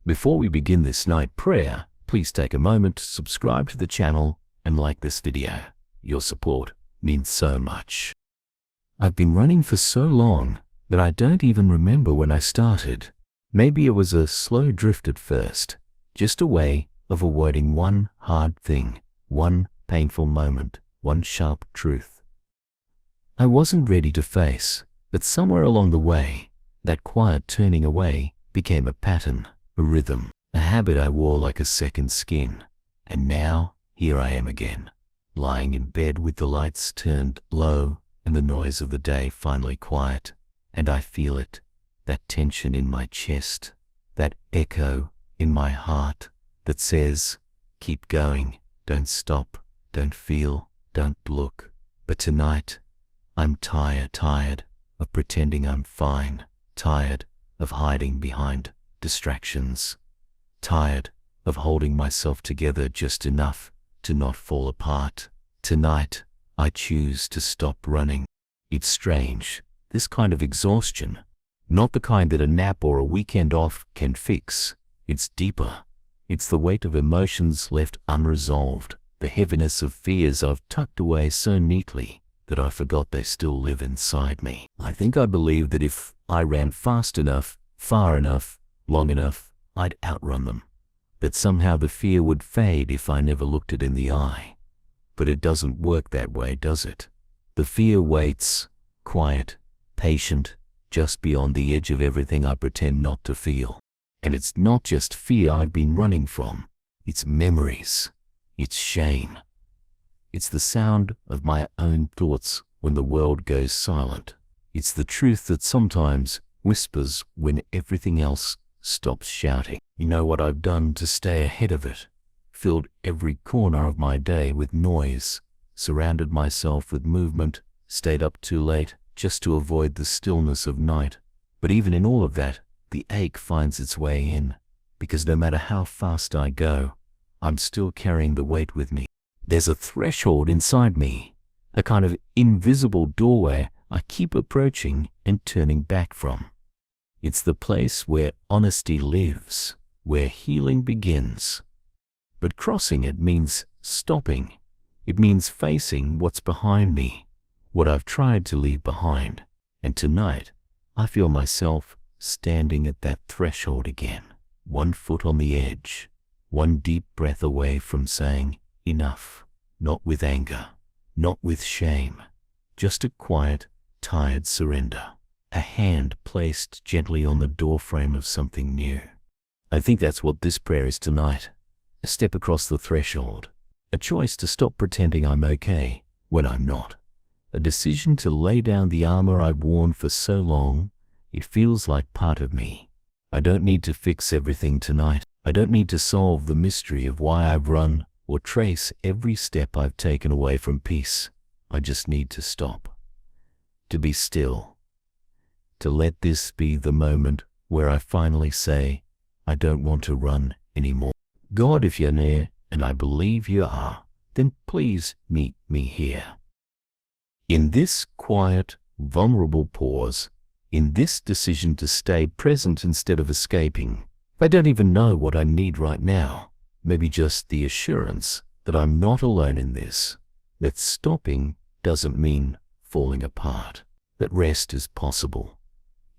Before we begin this night prayer, please take a moment to subscribe to the channel and like this video. Your support means so much. I've been running for so long that I don't even remember when I started. Maybe it was a slow drift at first, just a way of avoiding one hard thing, one painful moment, one sharp truth I wasn't ready to face, but somewhere along the way, that quiet turning away became a pattern, a rhythm, a habit I wore like a second skin. And now, here I am again, lying in bed with the lights turned low and the noise of the day finally quiet, and I feel it, that tension in my chest, that echo in my heart that says, keep going, don't stop, don't feel, don't look. But tonight, I'm tired of pretending I'm fine, tired of hiding behind distractions, tired of holding myself together just enough to not fall apart. Tonight, I choose to stop running. It's strange, this kind of exhaustion, not the kind that a nap or a weekend off can fix. It's deeper. It's the weight of emotions left unresolved, the heaviness of fears I've tucked away so neatly that I forgot they still live inside me. I think I believed that if I ran fast enough, far enough, long enough, I'd outrun them. That somehow the fear would fade if I never looked it in the eye. But it doesn't work that way, does it? The fear waits, quiet, patient, just beyond the edge of everything I pretend not to feel. And it's not just fear I've been running from. It's memories. It's shame. It's the sound of my own thoughts when the world goes silent. It's the truth that sometimes whispers when everything else stops shouting. You know what I've done to stay ahead of it? Filled every corner of my day with noise, surrounded myself with movement, stayed up too late just to avoid the stillness of night. But even in all of that, the ache finds its way in, because no matter how fast I go, I'm still carrying the weight with me. There's a threshold inside me, a kind of invisible doorway I keep approaching and turning back from. It's the place where honesty lives, where healing begins. But crossing it means stopping. It means facing what's behind me, what I've tried to leave behind. And tonight, I feel myself standing at that threshold again, one foot on the edge, one deep breath away from saying, enough, not with anger, not with shame, just a quiet, tired surrender, a hand placed gently on the doorframe of something new. I think that's what this prayer is tonight, a step across the threshold, a choice to stop pretending I'm okay when I'm not, a decision to lay down the armor I've worn for so long it feels like part of me. I don't need to fix everything tonight. I don't need to solve the mystery of why I've run or trace every step I've taken away from peace. I just need to stop, to be still, to let this be the moment where I finally say, I don't want to run anymore. God, if you're near, and I believe you are, then please meet me here. In this quiet, vulnerable pause, in this decision to stay present instead of escaping, I don't even know what I need right now. Maybe just the assurance that I'm not alone in this, that stopping doesn't mean falling apart, that rest is possible,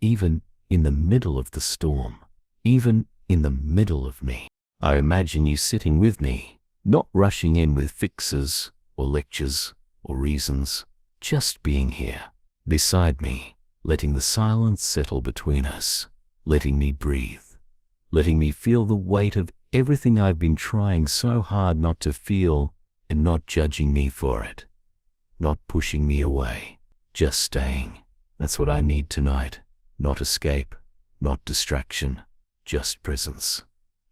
even in the middle of the storm, even in the middle of me. I imagine you sitting with me, not rushing in with fixes or lectures or reasons, just being here, beside me, letting the silence settle between us, letting me breathe, letting me feel the weight of everything I've been trying so hard not to feel, and not judging me for it, not pushing me away, just staying. That's what I need tonight. Not escape, not distraction, just presence,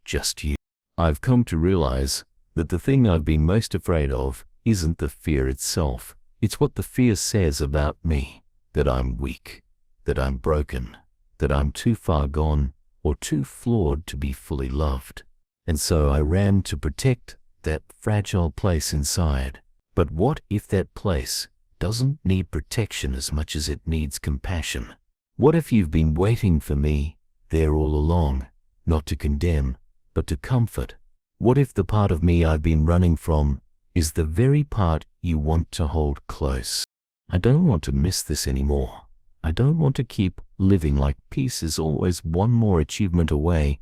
just you. I've come to realize that the thing I've been most afraid of isn't the fear itself. It's what the fear says about me, that I'm weak, that I'm broken, that I'm too far gone or too flawed to be fully loved. And so I ran to protect that fragile place inside. But what if that place doesn't need protection as much as it needs compassion? What if you've been waiting for me there all along, not to condemn, but to comfort. What if the part of me I've been running from is the very part you want to hold close? I don't want to miss this anymore. I don't want to keep living like peace is always one more achievement away,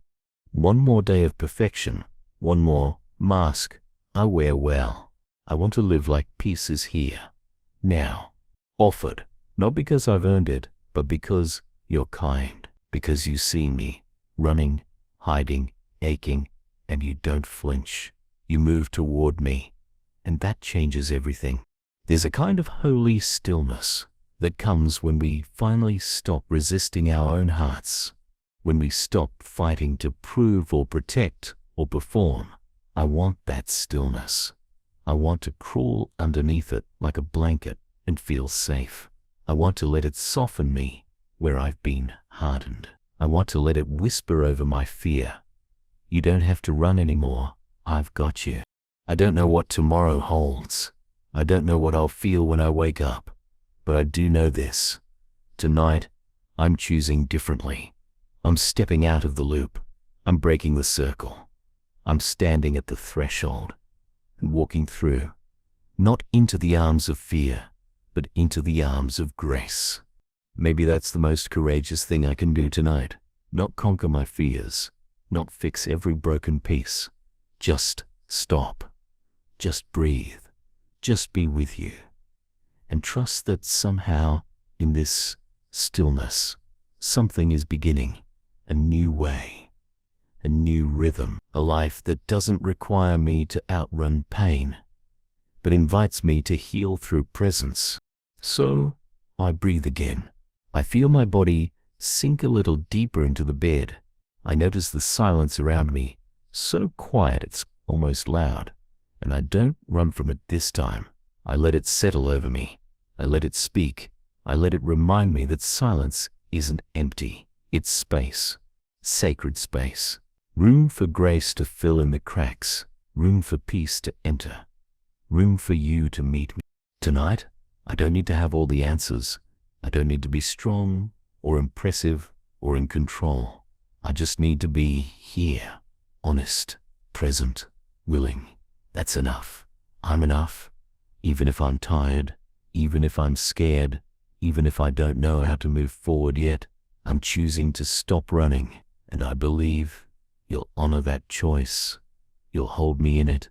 one more day of perfection, one more mask I wear well. I want to live like peace is here, now, offered, not because I've earned it, but because you're kind, because you see me, running, hiding, aching, and you don't flinch. You move toward me, and that changes everything. There's a kind of holy stillness that comes when we finally stop resisting our own hearts, when we stop fighting to prove or protect or perform. I want that stillness. I want to crawl underneath it like a blanket and feel safe. I want to let it soften me where I've been hardened. I want to let it whisper over my fear. You don't have to run anymore. I've got you. I don't know what tomorrow holds. I don't know what I'll feel when I wake up. But I do know this. Tonight, I'm choosing differently. I'm stepping out of the loop. I'm breaking the circle. I'm standing at the threshold and walking through, not into the arms of fear, but into the arms of grace. Maybe that's the most courageous thing I can do tonight. Not conquer my fears, not fix every broken piece. Just stop. Just breathe. Just be with you. And trust that somehow, in this stillness, something is beginning, a new way, a new rhythm, a life that doesn't require me to outrun pain, but invites me to heal through presence. So, I breathe again. I feel my body sink a little deeper into the bed. I notice the silence around me, so quiet it's almost loud, and I don't run from it this time. I let it settle over me. I let it speak. I let it remind me that silence isn't empty. It's space, sacred space. Room for grace to fill in the cracks. Room for peace to enter. Room for you to meet me. Tonight, I don't need to have all the answers. I don't need to be strong or impressive or in control. I just need to be here, honest, present, willing. That's enough. I'm enough. Even if I'm tired, even if I'm scared, even if I don't know how to move forward yet, I'm choosing to stop running, and I believe you'll honor that choice. You'll hold me in it.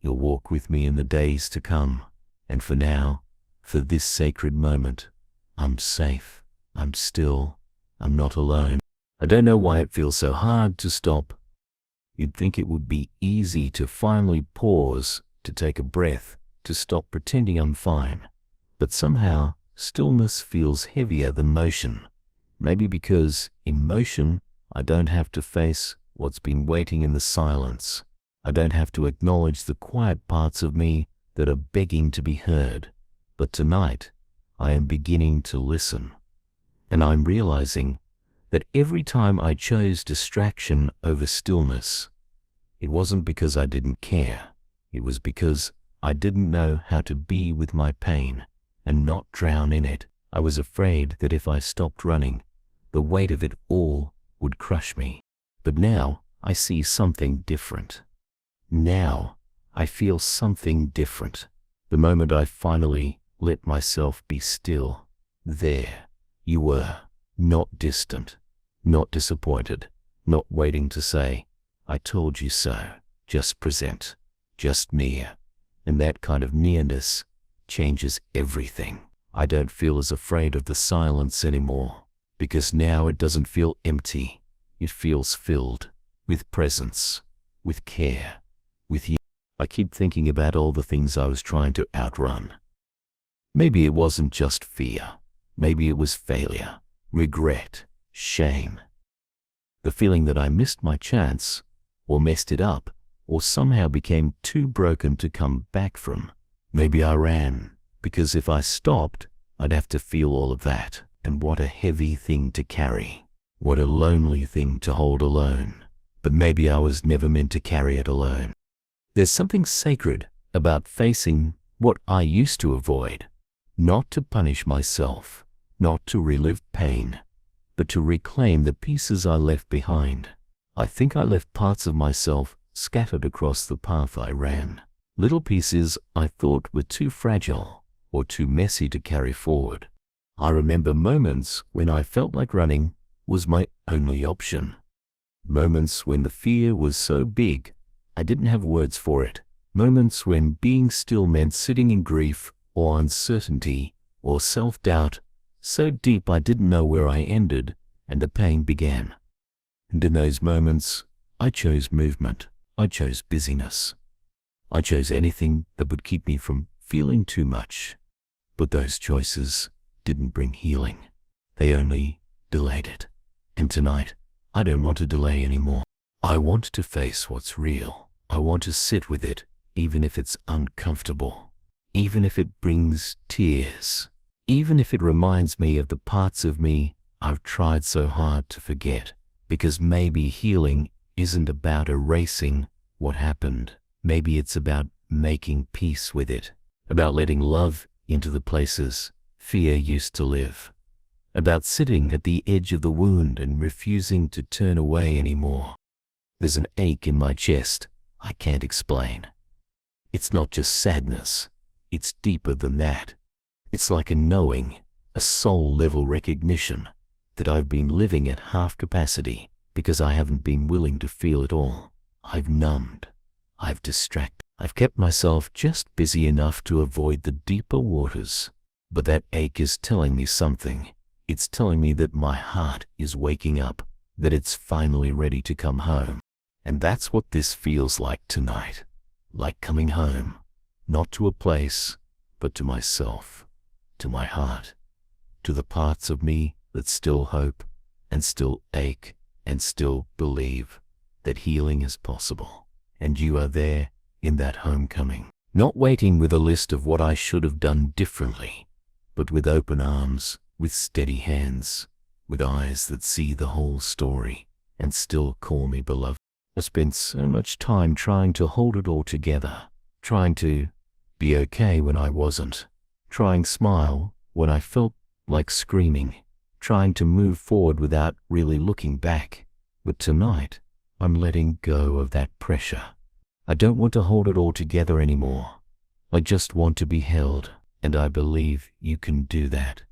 You'll walk with me in the days to come. And for now, for this sacred moment, I'm safe. I'm still. I'm not alone. I don't know why it feels so hard to stop. You'd think it would be easy to finally pause, to take a breath, to stop pretending I'm fine. But somehow, stillness feels heavier than motion. Maybe because in motion, I don't have to face what's been waiting in the silence. I don't have to acknowledge the quiet parts of me that are begging to be heard. But tonight, I am beginning to listen. And I'm realizing that every time I chose distraction over stillness, it wasn't because I didn't care. It was because I didn't know how to be with my pain and not drown in it. I was afraid that if I stopped running, the weight of it all would crush me. But now I see something different. Now I feel something different. The moment I finally let myself be still, there you were, not distant, not disappointed, not waiting to say, I told you so, just present, just near. And that kind of nearness changes everything. I don't feel as afraid of the silence anymore, because now it doesn't feel empty. It feels filled with presence, with care, with you. I keep thinking about all the things I was trying to outrun. Maybe it wasn't just fear. Maybe it was failure, regret, shame. The feeling that I missed my chance, or messed it up, or somehow became too broken to come back from. Maybe I ran, because if I stopped, I'd have to feel all of that. And what a heavy thing to carry. What a lonely thing to hold alone. But maybe I was never meant to carry it alone. There's something sacred about facing what I used to avoid. Not to punish myself, not to relive pain, but to reclaim the pieces I left behind. I think I left parts of myself scattered across the path I ran. Little pieces I thought were too fragile or too messy to carry forward. I remember moments when I felt like running was my only option. Moments when the fear was so big I didn't have words for it. Moments when being still meant sitting in grief or uncertainty or self-doubt so deep I didn't know where I ended and the pain began. And in those moments, I chose movement. I chose busyness. I chose anything that would keep me from feeling too much. But those choices didn't bring healing. They only delayed it. And tonight, I don't want to delay anymore. I want to face what's real. I want to sit with it, even if it's uncomfortable. Even if it brings tears. Even if it reminds me of the parts of me I've tried so hard to forget. Because maybe healing isn't about erasing what happened. Maybe it's about making peace with it. About letting love into the places fear used to live. About sitting at the edge of the wound and refusing to turn away anymore. There's an ache in my chest I can't explain. It's not just sadness. It's deeper than that. It's like a knowing, a soul-level recognition that I've been living at half capacity because I haven't been willing to feel it all. I've numbed. I've distracted. I've kept myself just busy enough to avoid the deeper waters. But that ache is telling me something. It's telling me that my heart is waking up, that it's finally ready to come home. And that's what this feels like tonight. Like coming home. Not to a place, but to myself. To my heart. To the parts of me that still hope and still ache and still believe that healing is possible. And you are there in that homecoming. Not waiting with a list of what I should have done differently, but with open arms, with steady hands, with eyes that see the whole story and still call me beloved. I spent so much time trying to hold it all together, trying to be okay when I wasn't, trying smile when I felt like screaming, trying to move forward without really looking back. But tonight, I'm letting go of that pressure. I don't want to hold it all together anymore. I just want to be held, and I believe you can do that.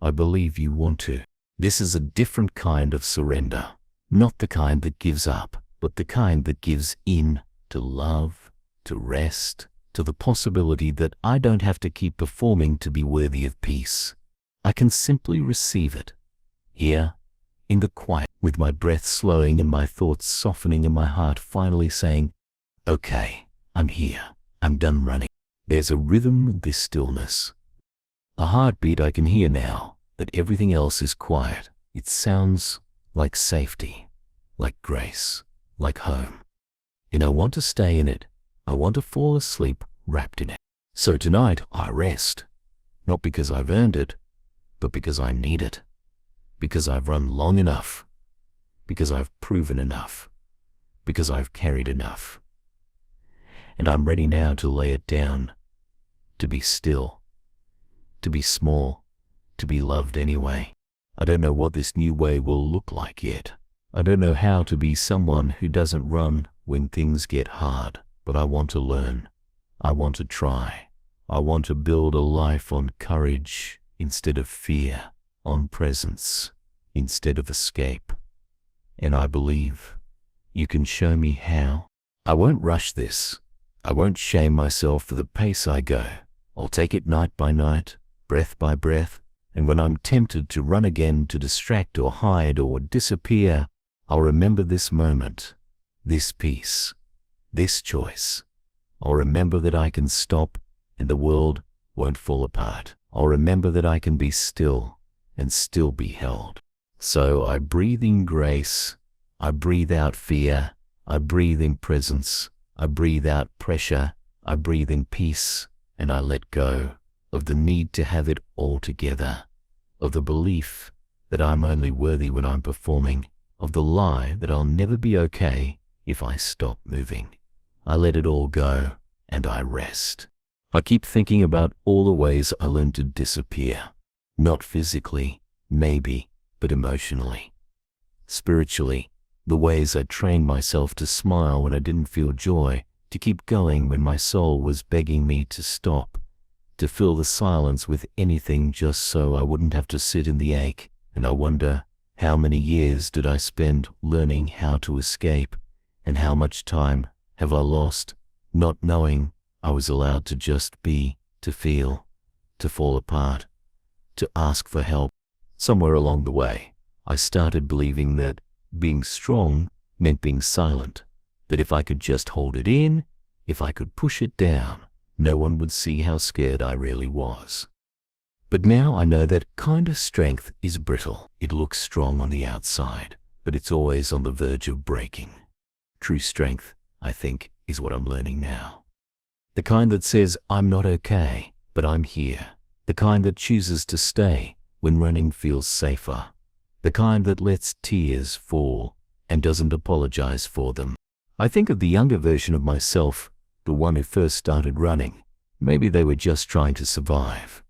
I believe you want to. This is a different kind of surrender, not the kind that gives up, but the kind that gives in to love, to rest, to the possibility that I don't have to keep performing to be worthy of peace. I can simply receive it, here, in the quiet, with my breath slowing and my thoughts softening and my heart finally saying, okay, I'm here, I'm done running. There's a rhythm in this stillness, a heartbeat I can hear now that everything else is quiet. It sounds like safety, like grace, like home. And I want to stay in it. I want to fall asleep wrapped in it. So tonight I rest, not because I've earned it, but because I need it, because I've run long enough, because I've proven enough, because I've carried enough. And I'm ready now to lay it down, to be still, to be small, to be loved anyway. I don't know what this new way will look like yet. I don't know how to be someone who doesn't run when things get hard, but I want to learn. I want to try. I want to build a life on courage instead of fear, on presence instead of escape. And I believe you can show me how. I won't rush this. I won't shame myself for the pace I go. I'll take it night by night, breath by breath, and when I'm tempted to run again to distract or hide or disappear, I'll remember this moment, this peace, this choice. I'll remember that I can stop and the world won't fall apart. I'll remember that I can be still and still be held. So I breathe in grace, I breathe out fear, I breathe in presence, I breathe out pressure, I breathe in peace, and I let go of the need to have it all together, of the belief that I'm only worthy when I'm performing, of the lie that I'll never be okay if I stop moving. I let it all go and I rest. I keep thinking about all the ways I learned to disappear. Not physically, maybe, but emotionally, spiritually, The ways I trained myself to smile when I didn't feel joy, to keep going when my soul was begging me to stop, to fill the silence with anything just so I wouldn't have to sit in the ache. And I wonder, how many years did I spend learning how to escape, and how much time have I lost not knowing I was allowed to just be, to feel, to fall apart, to ask for help. Somewhere along the way, I started believing that being strong meant being silent, that if I could just hold it in, if I could push it down, no one would see how scared I really was. But now I know that kind of strength is brittle. It looks strong on the outside, but it's always on the verge of breaking. True strength, I think, is what I'm learning now. The kind that says, I'm not okay, but I'm here. The kind that chooses to stay when running feels safer. The kind that lets tears fall and doesn't apologize for them. I think of the younger version of myself, the one who first started running. Maybe they were just trying to survive.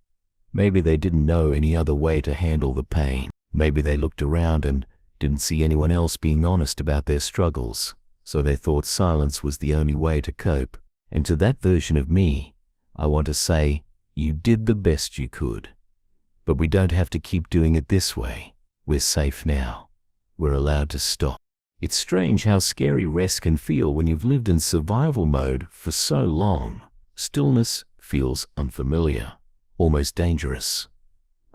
Maybe they didn't know any other way to handle the pain. Maybe they looked around and didn't see anyone else being honest about their struggles, so they thought silence was the only way to cope. And to that version of me, I want to say, you did the best you could. But we don't have to keep doing it this way. We're safe now. We're allowed to stop. It's strange how scary rest can feel when you've lived in survival mode for so long. Stillness feels unfamiliar, almost dangerous,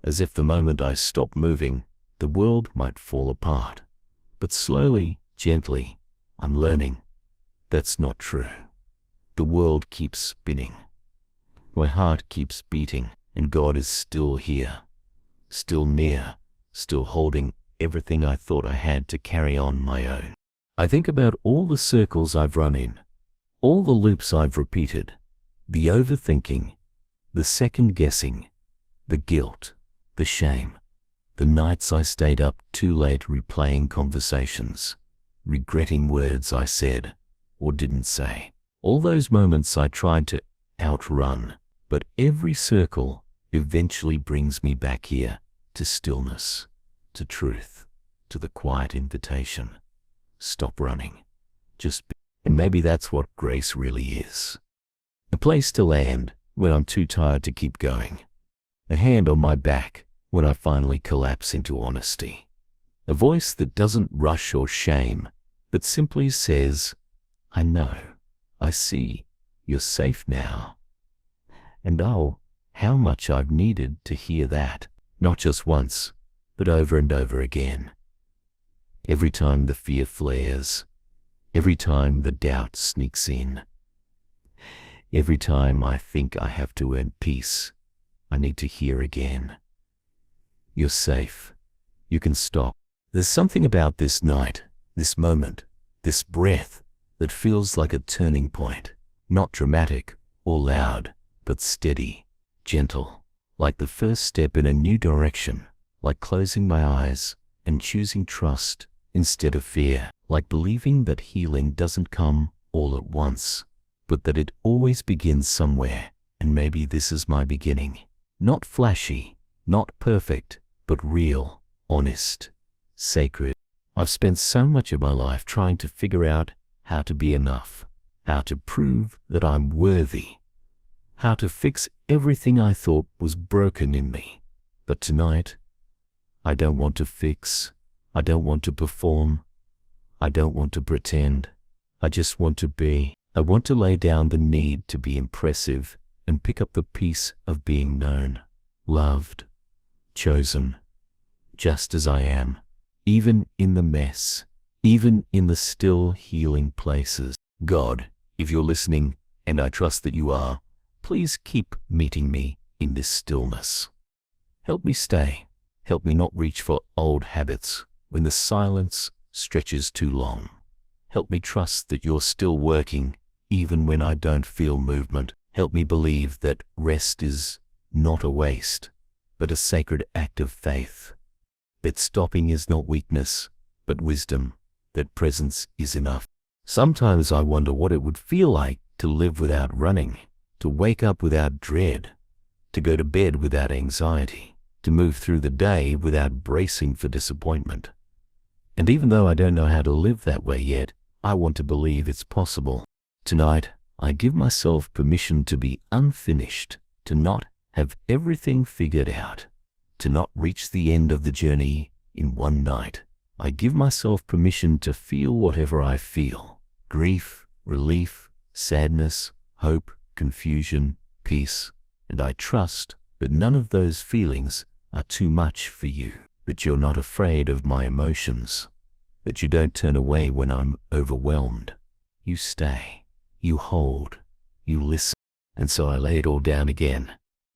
as if the moment I stop moving, the world might fall apart. But slowly, gently, I'm learning that's not true. The world keeps spinning. My heart keeps beating, and God is still here, still near, still holding everything I thought I had to carry on my own. I think about all the circles I've run in, all the loops I've repeated, the overthinking, the second-guessing, the guilt, the shame, the nights I stayed up too late replaying conversations, regretting words I said or didn't say. All those moments I tried to outrun, but every circle eventually brings me back here to stillness, to truth, to the quiet invitation. Stop running. Just be. And maybe that's what grace really is. A place to land when I'm too tired to keep going. A hand on my back when I finally collapse into honesty. A voice that doesn't rush or shame, but simply says, I know, I see, you're safe now. And oh, how much I've needed to hear that, not just once, but over and over again. Every time the fear flares, every time the doubt sneaks in, every time I think I have to earn peace, I need to hear again. You're safe. You can stop. There's something about this night, this moment, this breath that feels like a turning point. Not dramatic or loud, but steady, gentle, like the first step in a new direction, like closing my eyes and choosing trust instead of fear, like believing that healing doesn't come all at once, but that it always begins somewhere, and maybe this is my beginning. Not flashy, not perfect, but real, honest, sacred. I've spent so much of my life trying to figure out how to be enough, how to prove that I'm worthy, how to fix everything I thought was broken in me. But tonight, I don't want to fix, I don't want to perform, I don't want to pretend. I just want to be. I want to lay down the need to be impressive and pick up the peace of being known, loved, chosen, just as I am, even in the mess, even in the still healing places. God, if you're listening, and I trust that you are, please keep meeting me in this stillness. Help me stay. Help me not reach for old habits when the silence stretches too long. Help me trust that you're still working even when I don't feel movement. Help me believe that rest is not a waste, but a sacred act of faith. That stopping is not weakness, but wisdom. That presence is enough. Sometimes I wonder what it would feel like to live without running, to wake up without dread, to go to bed without anxiety, to move through the day without bracing for disappointment. And even though I don't know how to live that way yet, I want to believe it's possible. Tonight, I give myself permission to be unfinished, to not have everything figured out, to not reach the end of the journey in one night. I give myself permission to feel whatever I feel: grief, relief, sadness, hope, confusion, peace. And I trust that none of those feelings are too much for you, that you're not afraid of my emotions, that you don't turn away when I'm overwhelmed. You stay, you hold, you listen. And so I lay it all down again.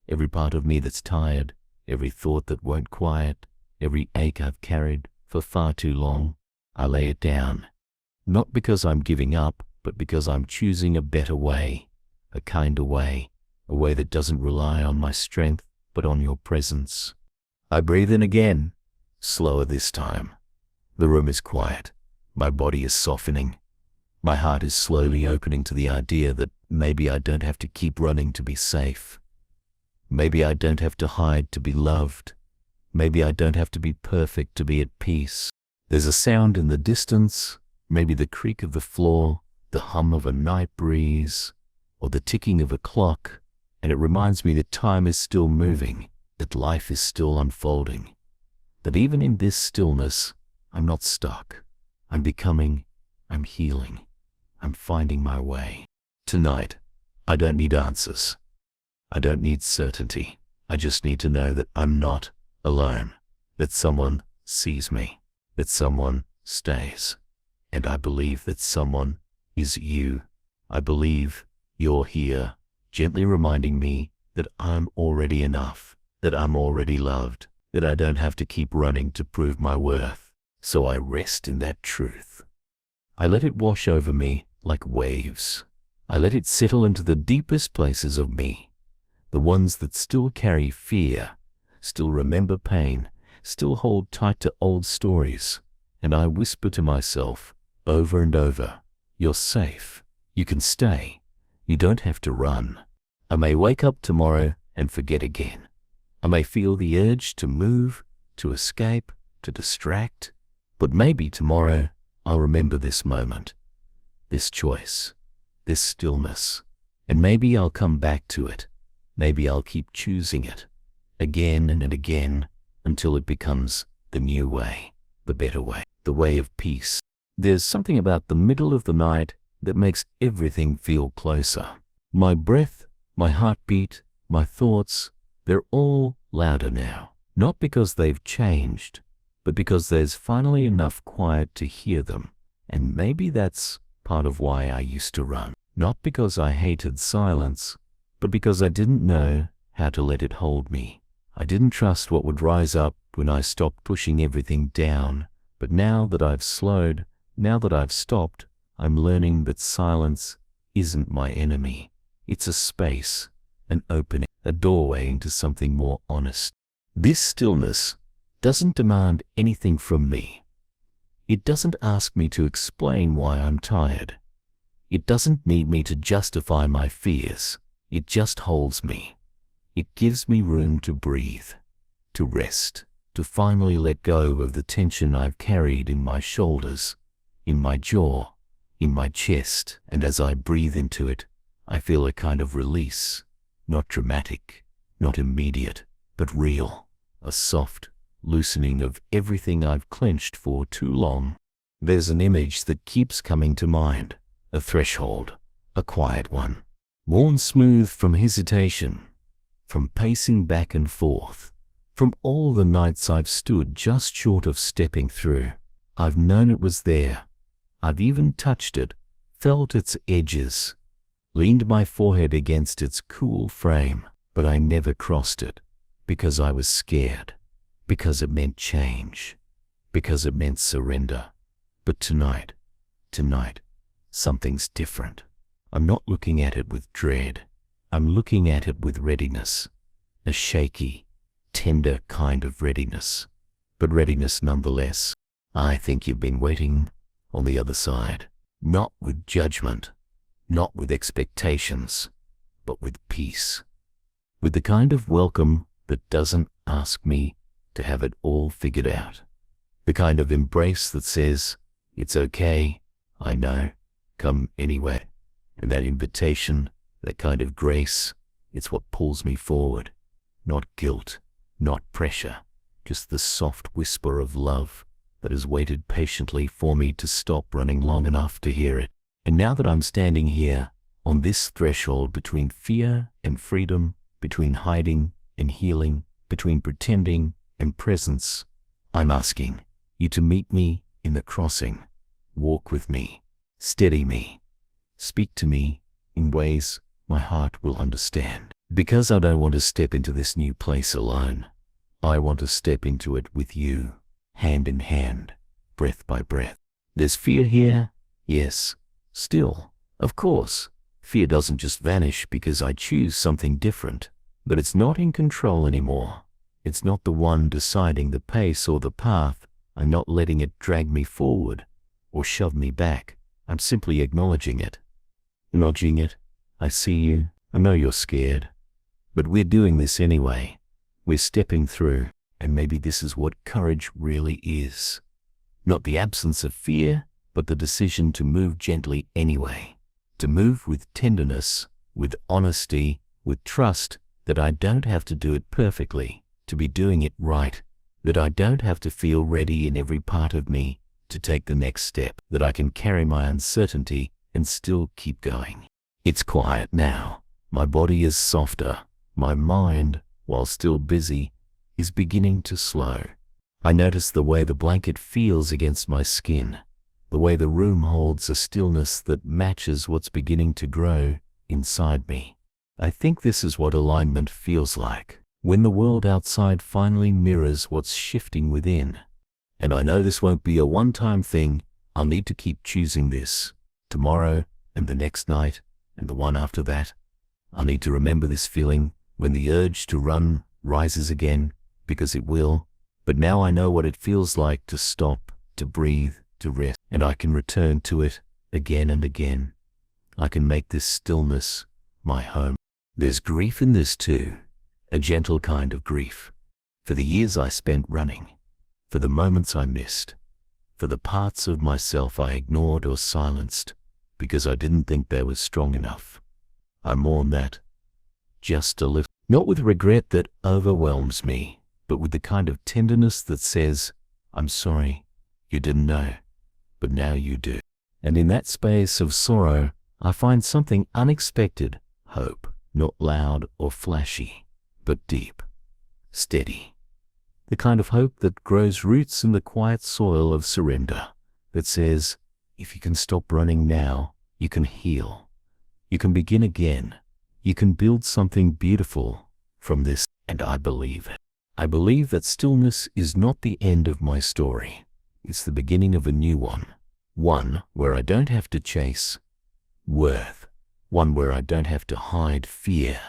Every part of me that's tired, every thought that won't quiet, every ache I've carried for far too long, I lay it down. Not because I'm giving up, but because I'm choosing a better way, a kinder way, a way that doesn't rely on my strength, but on your presence. I breathe in again, slower this time. The room is quiet. My body is softening. My heart is slowly opening to the idea that maybe I don't have to keep running to be safe. Maybe I don't have to hide to be loved. Maybe I don't have to be perfect to be at peace. There's a sound in the distance, maybe the creak of the floor, the hum of a night breeze, or the ticking of a clock, and it reminds me that time is still moving, that life is still unfolding, that even in this stillness, I'm not stuck. I'm becoming, I'm healing, I'm finding my way. Tonight, I don't need answers. I don't need certainty. I just need to know that I'm not alone, that someone sees me, that someone stays. And I believe that someone is you. I believe you're here, gently reminding me that I'm already enough, that I'm already loved, that I don't have to keep running to prove my worth. So I rest in that truth. I let it wash over me like waves. I let it settle into the deepest places of me, the ones that still carry fear, still remember pain, still hold tight to old stories. And I whisper to myself over and over, you're safe. You can stay. You don't have to run. I may wake up tomorrow and forget again. I may feel the urge to move, to escape, to distract. But maybe tomorrow I'll remember this moment, this choice, this stillness. And maybe I'll come back to it. Maybe I'll keep choosing it again and again until it becomes the new way, the better way, the way of peace. There's something about the middle of the night that makes everything feel closer. My breath, my heartbeat, my thoughts, they're all louder now. Not because they've changed, but because there's finally enough quiet to hear them. And maybe that's part of why I used to run. Not because I hated silence, but because I didn't know how to let it hold me. I didn't trust what would rise up when I stopped pushing everything down. But now that I've slowed, now that I've stopped, I'm learning that silence isn't my enemy. It's a space, an opening, a doorway into something more honest. This stillness doesn't demand anything from me. It doesn't ask me to explain why I'm tired. It doesn't need me to justify my fears. It just holds me. It gives me room to breathe, to rest, to finally let go of the tension I've carried in my shoulders, in my jaw, in my chest. And as I breathe into it, I feel a kind of release, not dramatic, not immediate, but real, a soft loosening of everything I've clenched for too long. There's an image that keeps coming to mind, a threshold, a quiet one, worn smooth from hesitation, from pacing back and forth, from all the nights I've stood just short of stepping through. I've known it was there. I've even touched it, felt its edges, leaned my forehead against its cool frame, but I never crossed it because I was scared, because it meant change, because it meant surrender. But tonight, something's different. I'm not looking at it with dread. I'm looking at it with readiness, a shaky, tender kind of readiness, but readiness nonetheless. I think you've been waiting on the other side, not with judgment, not with expectations, but with peace, with the kind of welcome that doesn't ask me to have it all figured out. The kind of embrace that says, it's okay, I know, come anywhere. And that invitation, that kind of grace, it's what pulls me forward. Not guilt, not pressure, just the soft whisper of love that has waited patiently for me to stop running long enough to hear it. And now that I'm standing here, on this threshold between fear and freedom, between hiding and healing, between pretending and presence, I'm asking you to meet me in the crossing. Walk with me, steady me, speak to me in ways my heart will understand. Because I don't want to step into this new place alone. I want to step into it with you, hand in hand, breath by breath. There's fear here, yes, still, of course. Fear doesn't just vanish because I choose something different, but it's not in control anymore. It's not the one deciding the pace or the path. I'm not letting it drag me forward or shove me back. I'm simply acknowledging it. Nudging it. I see you. I know you're scared. But we're doing this anyway. We're stepping through, and maybe this is what courage really is. Not the absence of fear, but the decision to move gently anyway. To move with tenderness, with honesty, with trust that I don't have to do it perfectly, to be doing it right, that I don't have to feel ready in every part of me to take the next step, that I can carry my uncertainty and still keep going. It's quiet now. My body is softer. My mind, while still busy, is beginning to slow. I notice the way the blanket feels against my skin, the way the room holds a stillness that matches what's beginning to grow inside me. I think this is what alignment feels like, when the world outside finally mirrors what's shifting within. And I know this won't be a one-time thing. I'll need to keep choosing this, tomorrow and the next night and the one after that. I'll need to remember this feeling when the urge to run rises again, because it will. But now I know what it feels like to stop, to breathe, to rest, and I can return to it again and again. I can make this stillness my home. There's grief in this too, a gentle kind of grief, for the years I spent running, for the moments I missed, for the parts of myself I ignored or silenced because I didn't think they were strong enough. I mourn that, just a little, not with regret that overwhelms me, but with the kind of tenderness that says, I'm sorry, you didn't know, but now you do. And in that space of sorrow, I find something unexpected, hope, not loud or flashy, but deep, steady. The kind of hope that grows roots in the quiet soil of surrender, that says, if you can stop running now, you can heal. You can begin again. You can build something beautiful from this, and I believe it. I believe that stillness is not the end of my story. It's the beginning of a new one. One where I don't have to chase worth. One where I don't have to hide fear.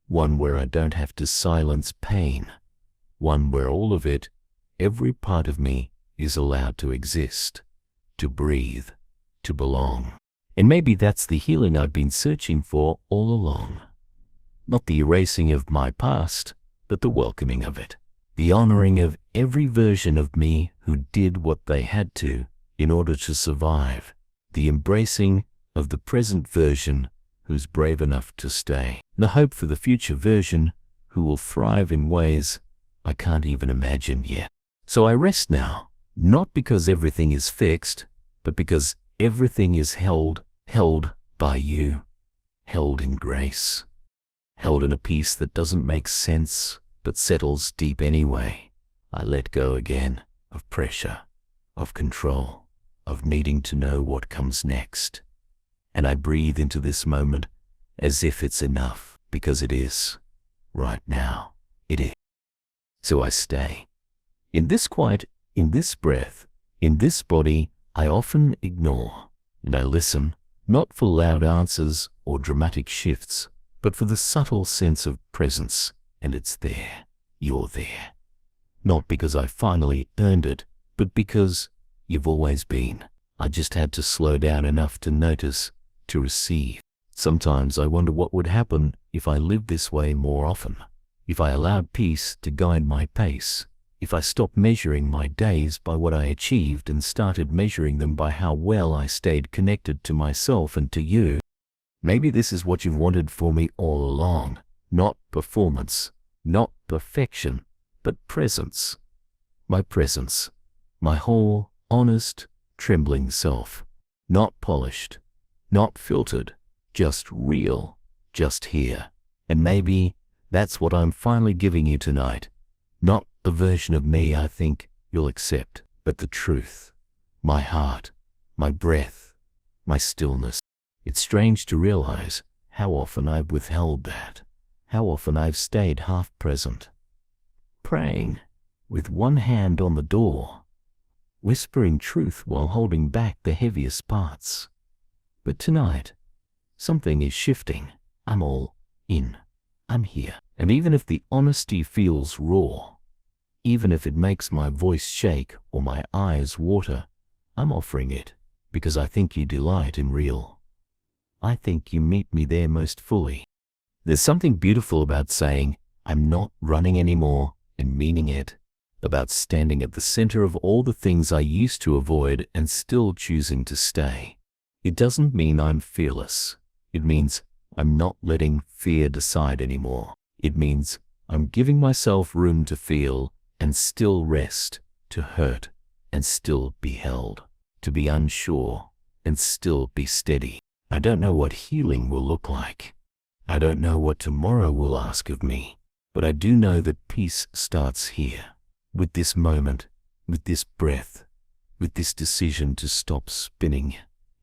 One where I don't have to silence pain. One where all of it, every part of me, is allowed to exist, to breathe, to belong. And maybe that's the healing I've been searching for all along. Not the erasing of my past, but the welcoming of it. The honoring of every version of me who did what they had to in order to survive. The embracing of the present version who's brave enough to stay. The hope for the future version who will thrive in ways I can't even imagine yet. So I rest now, not because everything is fixed, but because everything is held by you, held in grace, held in a peace that doesn't make sense, but settles deep anyway. I let go again of pressure, of control, of needing to know what comes next. And I breathe into this moment as if it's enough, because it is. Right now, it is. So I stay. In this quiet, in this breath, in this body, I often ignore, and I listen, not for loud answers or dramatic shifts, but for the subtle sense of presence, and it's there. You're there. Not because I finally earned it, but because you've always been. I just had to slow down enough to notice, to receive. Sometimes I wonder what would happen if I lived this way more often, if I allowed peace to guide my pace, if I stopped measuring my days by what I achieved and started measuring them by how well I stayed connected to myself and to you. Maybe this is what you've wanted for me all along. Not performance, not perfection, but presence. My presence, my whole, honest, trembling self. Not polished, not filtered, just real, just here. And maybe that's what I'm finally giving you tonight. Not the version of me I think you'll accept, but the truth. My heart, my breath, my stillness. It's strange to realize how often I've withheld that, how often I've stayed half present, praying with one hand on the door, whispering truth while holding back the heaviest parts. But tonight, something is shifting. I'm all in. I'm here. And even if the honesty feels raw, even if it makes my voice shake or my eyes water, I'm offering it because I think you delight in real. I think you meet me there most fully. There's something beautiful about saying, I'm not running anymore, and meaning it, about standing at the center of all the things I used to avoid and still choosing to stay. It doesn't mean I'm fearless. It means I'm not letting fear decide anymore. It means I'm giving myself room to feel and still rest, to hurt and still be held, to be unsure and still be steady. I don't know what healing will look like. I don't know what tomorrow will ask of me, but I do know that peace starts here, with this moment, with this breath, with this decision to stop spinning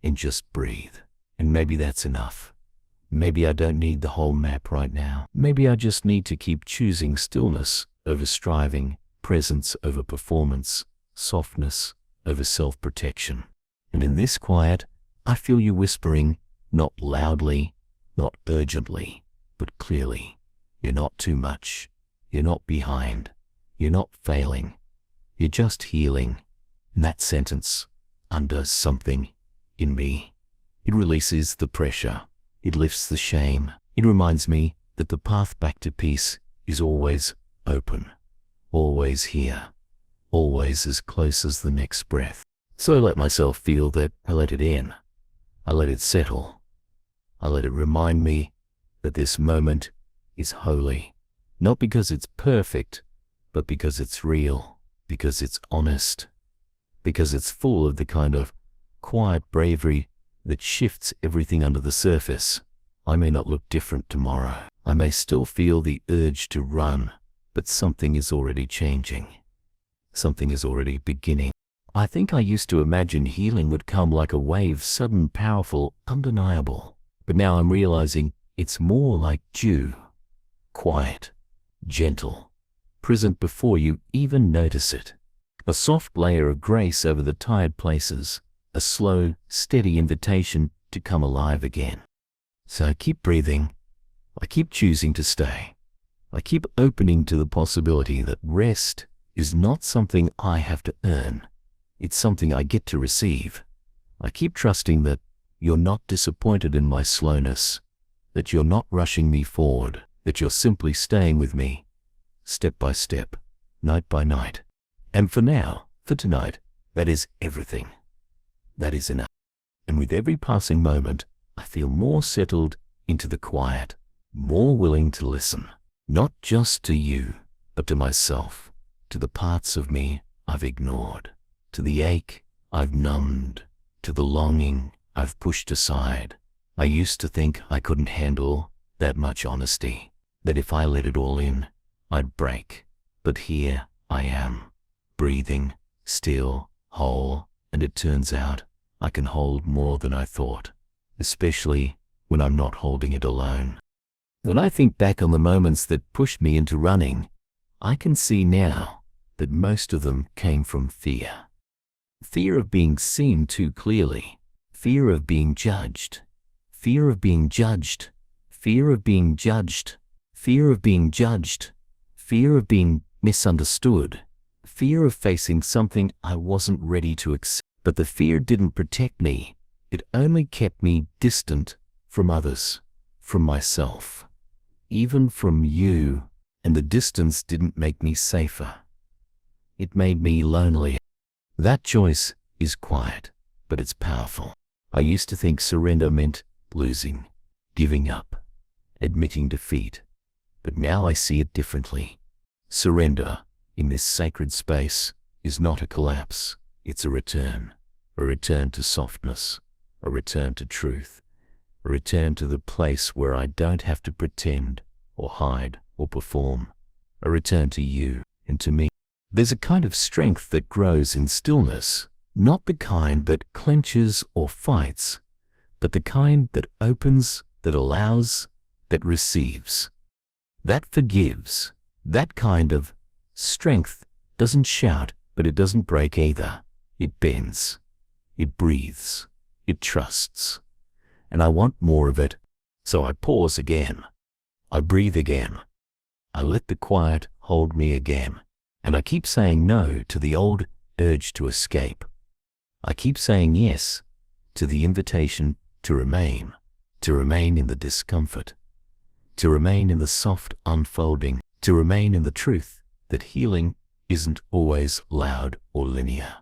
and just breathe. And maybe that's enough. Maybe I don't need the whole map right now. Maybe I just need to keep choosing stillness over striving, presence over performance, softness over self-protection. And in this quiet, I feel you whispering, not loudly, not urgently, but clearly. You're not too much. You're not behind. You're not failing. You're just healing. And that sentence undoes something in me. It releases the pressure. It lifts the shame. It reminds me that the path back to peace is always open, always here, always as close as the next breath. So I let myself feel that. I let it in. I let it settle. I let it remind me that this moment is holy, not because it's perfect, but because it's real, because it's honest, because it's full of the kind of quiet bravery that shifts everything under the surface. I may not look different tomorrow. I may still feel the urge to run, but something is already changing. Something is already beginning. I think I used to imagine healing would come like a wave, sudden, powerful, undeniable. But now I'm realizing it's more like dew, quiet, gentle, present before you even notice it. A soft layer of grace over the tired places, a slow, steady invitation to come alive again. So I keep breathing. I keep choosing to stay. I keep opening to the possibility that rest is not something I have to earn. It's something I get to receive. I keep trusting that you're not disappointed in my slowness, that you're not rushing me forward, that you're simply staying with me, step by step, night by night. And for now, for tonight, that is everything. That is enough. And with every passing moment, I feel more settled into the quiet, more willing to listen, not just to you, but to myself, to the parts of me I've ignored, to the ache I've numbed, to the longing I've pushed aside. I used to think I couldn't handle that much honesty, that if I let it all in, I'd break. But here I am, breathing, still, whole, and it turns out I can hold more than I thought, especially when I'm not holding it alone. When I think back on the moments that pushed me into running, I can see now that most of them came from fear. Fear of being seen too clearly, fear of being judged, fear of being judged, fear of being judged, fear of being judged, fear of being misunderstood, fear of facing something I wasn't ready to accept. But the fear didn't protect me. It only kept me distant from others, from myself, even from you. And the distance didn't make me safer. it made me lonely. That choice is quiet, but it's powerful. I used to think surrender meant losing, giving up, admitting defeat, but now I see it differently. Surrender, in this sacred space, is not a collapse. It's a return to softness, a return to truth, a return to the place where I don't have to pretend or hide or perform, a return to you and to me. There's a kind of strength that grows in stillness, not the kind that clenches or fights, but the kind that opens, that allows, that receives, that forgives. That kind of strength doesn't shout, but it doesn't break either. It bends, it breathes, it trusts. And I want more of it. So I pause again. I breathe again. I let the quiet hold me again. And I keep saying no to the old urge to escape. I keep saying yes to the invitation to remain in the discomfort, to remain in the soft unfolding, to remain in the truth that healing isn't always loud or linear,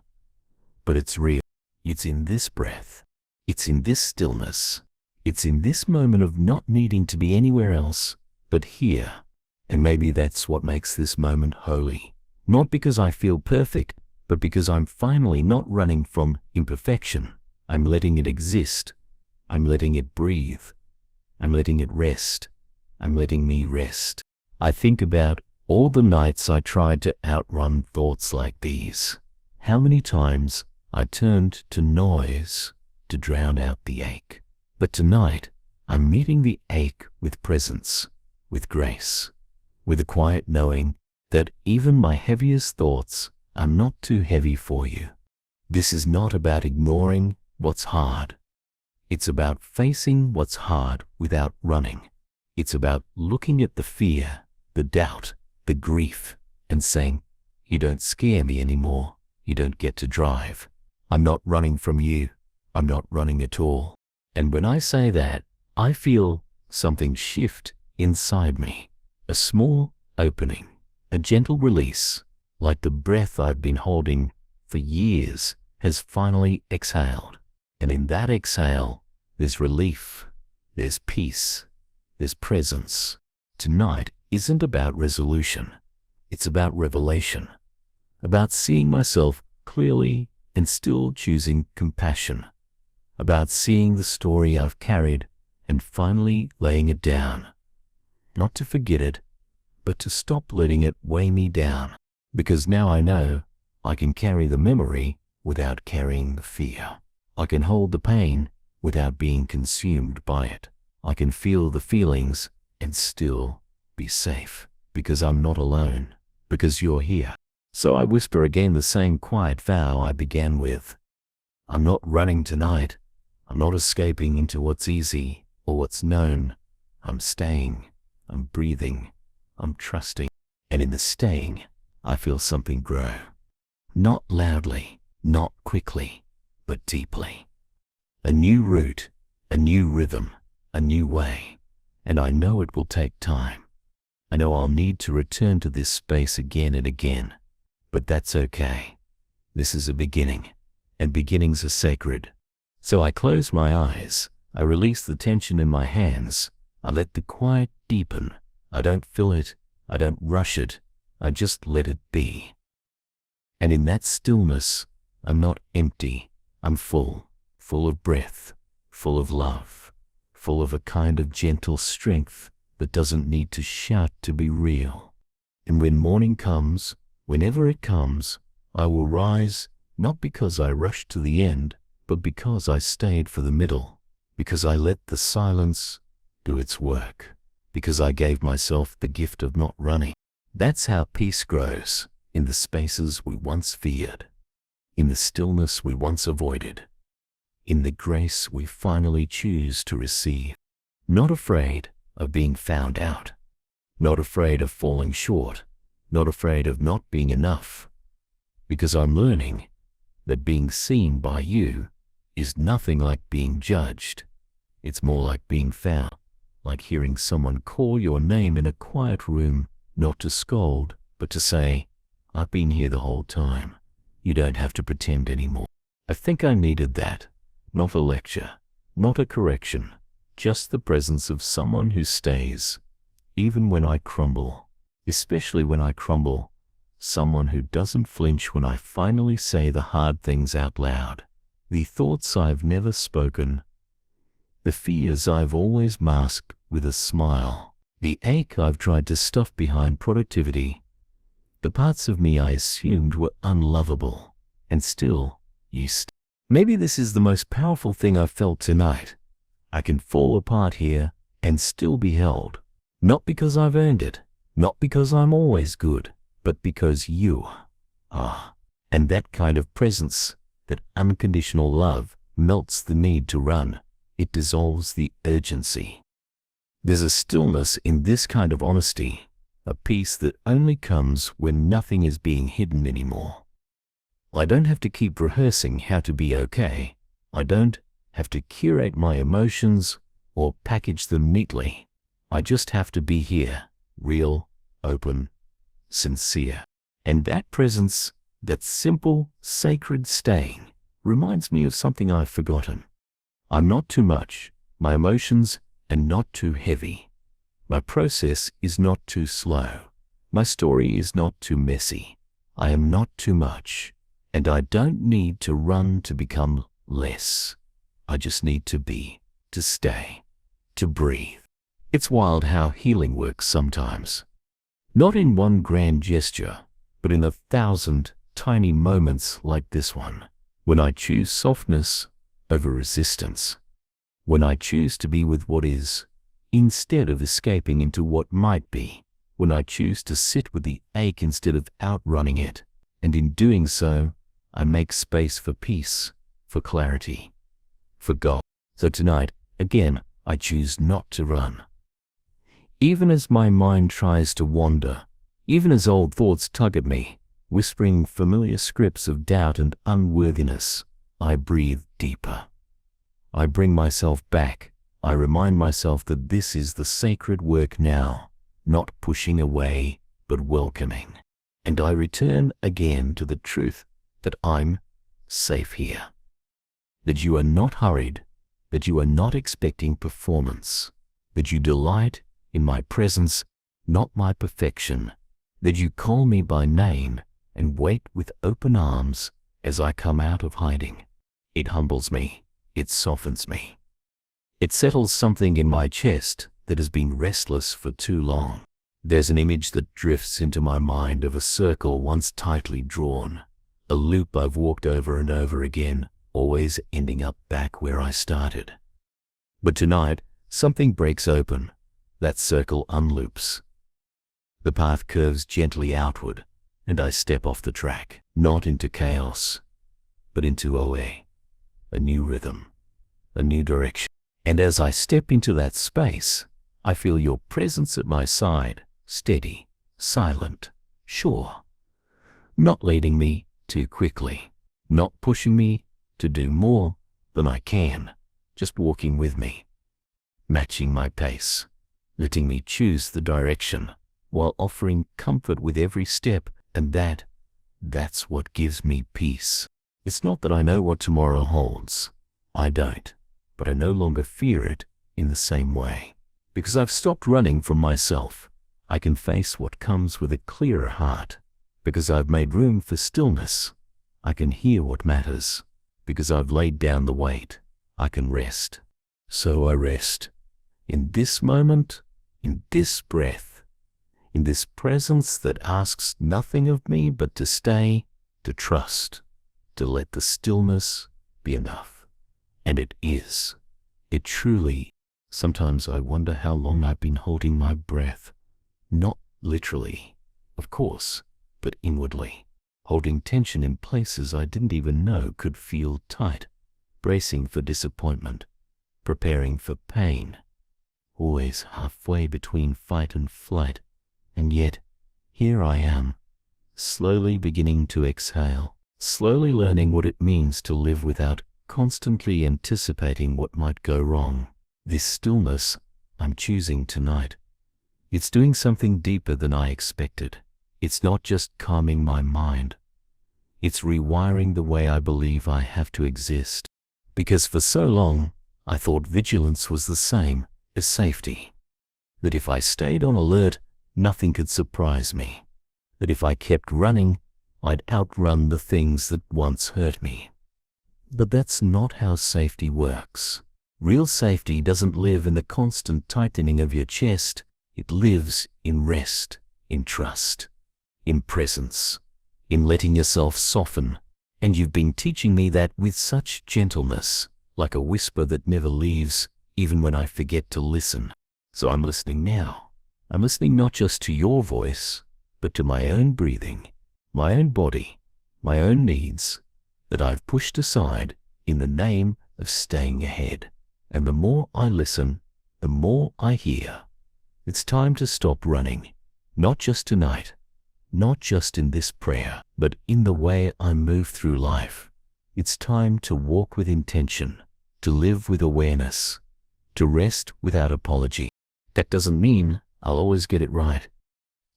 but it's real. It's in this breath. It's in this stillness. It's in this moment of not needing to be anywhere else, but here. And maybe that's what makes this moment holy. Not because I feel perfect, but because I'm finally not running from imperfection. I'm letting it exist. I'm letting it breathe. I'm letting it rest. I'm letting me rest. I think about all the nights I tried to outrun thoughts like these. How many times I turned to noise to drown out the ache. But tonight, I'm meeting the ache with presence, with grace, with a quiet knowing that even my heaviest thoughts are not too heavy for you. This is not about ignoring what's hard. It's about facing what's hard without running. It's about looking at the fear, the doubt, the grief, and saying, you don't scare me anymore. You don't get to drive. I'm not running from you. I'm not running at all. And when I say that, I feel something shift inside me. A small opening, a gentle release, like the breath I've been holding for years has finally exhaled. And in that exhale, there's relief, there's peace, there's presence. Tonight isn't about resolution. It's about revelation, about seeing myself clearly and still choosing compassion, about seeing the story I've carried and finally laying it down, not to forget it, but to stop letting it weigh me down, because now I know I can carry the memory without carrying the fear. I can hold the pain without being consumed by it. I can feel the feelings and still be safe, because I'm not alone, because you're here. So I whisper again the same quiet vow I began with. I'm not running tonight. I'm not escaping into what's easy or what's known. I'm staying. I'm breathing. I'm trusting. And in the staying, I feel something grow. Not loudly, not quickly, but deeply. A new root, a new rhythm, a new way. And I know it will take time. I know I'll need to return to this space again and again. But that's okay. This is a beginning, and beginnings are sacred. So I close my eyes. I release the tension in my hands. I let the quiet deepen. I don't fill it. I don't rush it. I just let it be. And in that stillness, I'm not empty. I'm full of breath, full of love, full of a kind of gentle strength that doesn't need to shout to be real. And when morning comes, whenever it comes, I will rise, not because I rushed to the end, but because I stayed for the middle, because I let the silence do its work, because I gave myself the gift of not running. That's how peace grows, in the spaces we once feared, in the stillness we once avoided, in the grace we finally choose to receive. Not afraid of being found out, not afraid of falling short, not afraid of not being enough, because I'm learning that being seen by you is nothing like being judged. It's more like being found, like hearing someone call your name in a quiet room, not to scold, but to say, I've been here the whole time. You don't have to pretend anymore. I think I needed that. Not a lecture, not a correction, just the presence of someone who stays, even when I crumble, especially when I crumble, someone who doesn't flinch when I finally say the hard things out loud, the thoughts I've never spoken, the fears I've always masked with a smile, the ache I've tried to stuff behind productivity, the parts of me I assumed were unlovable, and still, you stay. Maybe this is the most powerful thing I've felt tonight. I can fall apart here and still be held. Not because I've earned it, not because I'm always good, but because you are. And that kind of presence, that unconditional love, melts the need to run. It dissolves the urgency. There's a stillness in this kind of honesty, a peace that only comes when nothing is being hidden anymore. I don't have to keep rehearsing how to be okay. I don't have to curate my emotions or package them neatly. I just have to be here, real, open, sincere. And that presence, that simple, sacred staying, reminds me of something I've forgotten. I'm not too much. My emotions are not too heavy. My process is not too slow. My story is not too messy. I am not too much. And I don't need to run to become less. I just need to be, to stay, to breathe. It's wild how healing works sometimes. Not in one grand gesture, but in 1,000 tiny moments like this one. When I choose softness over resistance. When I choose to be with what is, instead of escaping into what might be. When I choose to sit with the ache instead of outrunning it. And in doing so, I make space for peace, for clarity, for God. So tonight, again, I choose not to run. Even as my mind tries to wander, even as old thoughts tug at me, whispering familiar scripts of doubt and unworthiness, I breathe deeper. I bring myself back. I remind myself that this is the sacred work now, not pushing away, but welcoming. And I return again to the truth that I'm safe here, that you are not hurried, that you are not expecting performance, that you delight in my presence, not my perfection, that you call me by name and wait with open arms as I come out of hiding. It humbles me, it softens me. It settles something in my chest that has been restless for too long. There's an image that drifts into my mind of a circle once tightly drawn, a loop I've walked over and over again, always ending up back where I started. But tonight, something breaks open. That circle unloops. The path curves gently outward, and I step off the track, not into chaos, but into a new rhythm, a new direction. And as I step into that space, I feel your presence at my side, steady, silent, sure, not leading me too quickly, not pushing me to do more than I can, just walking with me, matching my pace, letting me choose the direction, while offering comfort with every step, and that's what gives me peace. It's not that I know what tomorrow holds. I don't, but I no longer fear it in the same way. Because I've stopped running from myself, I can face what comes with a clearer heart. Because I've made room for stillness, I can hear what matters. Because I've laid down the weight, I can rest. So I rest. In this moment, in this breath, in this presence that asks nothing of me but to stay, to trust, to let the stillness be enough. And it is. It truly. Sometimes I wonder how long I've been holding my breath. Not literally, of course, but inwardly, holding tension in places I didn't even know could feel tight, bracing for disappointment, preparing for pain, always halfway between fight and flight. And yet, here I am, slowly beginning to exhale, slowly learning what it means to live without constantly anticipating what might go wrong. This stillness I'm choosing tonight, it's doing something deeper than I expected. It's not just calming my mind. It's rewiring the way I believe I have to exist. Because for so long, I thought vigilance was the same as safety. That if I stayed on alert, nothing could surprise me. That if I kept running, I'd outrun the things that once hurt me. But that's not how safety works. Real safety doesn't live in the constant tightening of your chest. It lives in rest, in trust, in presence, in letting yourself soften. And you've been teaching me that with such gentleness, like a whisper that never leaves, even when I forget to listen. So I'm listening now. I'm listening not just to your voice, but to my own breathing, my own body, my own needs, that I've pushed aside in the name of staying ahead. And the more I listen, the more I hear. It's time to stop running, not just tonight, not just in this prayer, but in the way I move through life. It's time to walk with intention, to live with awareness, to rest without apology. That doesn't mean I'll always get it right.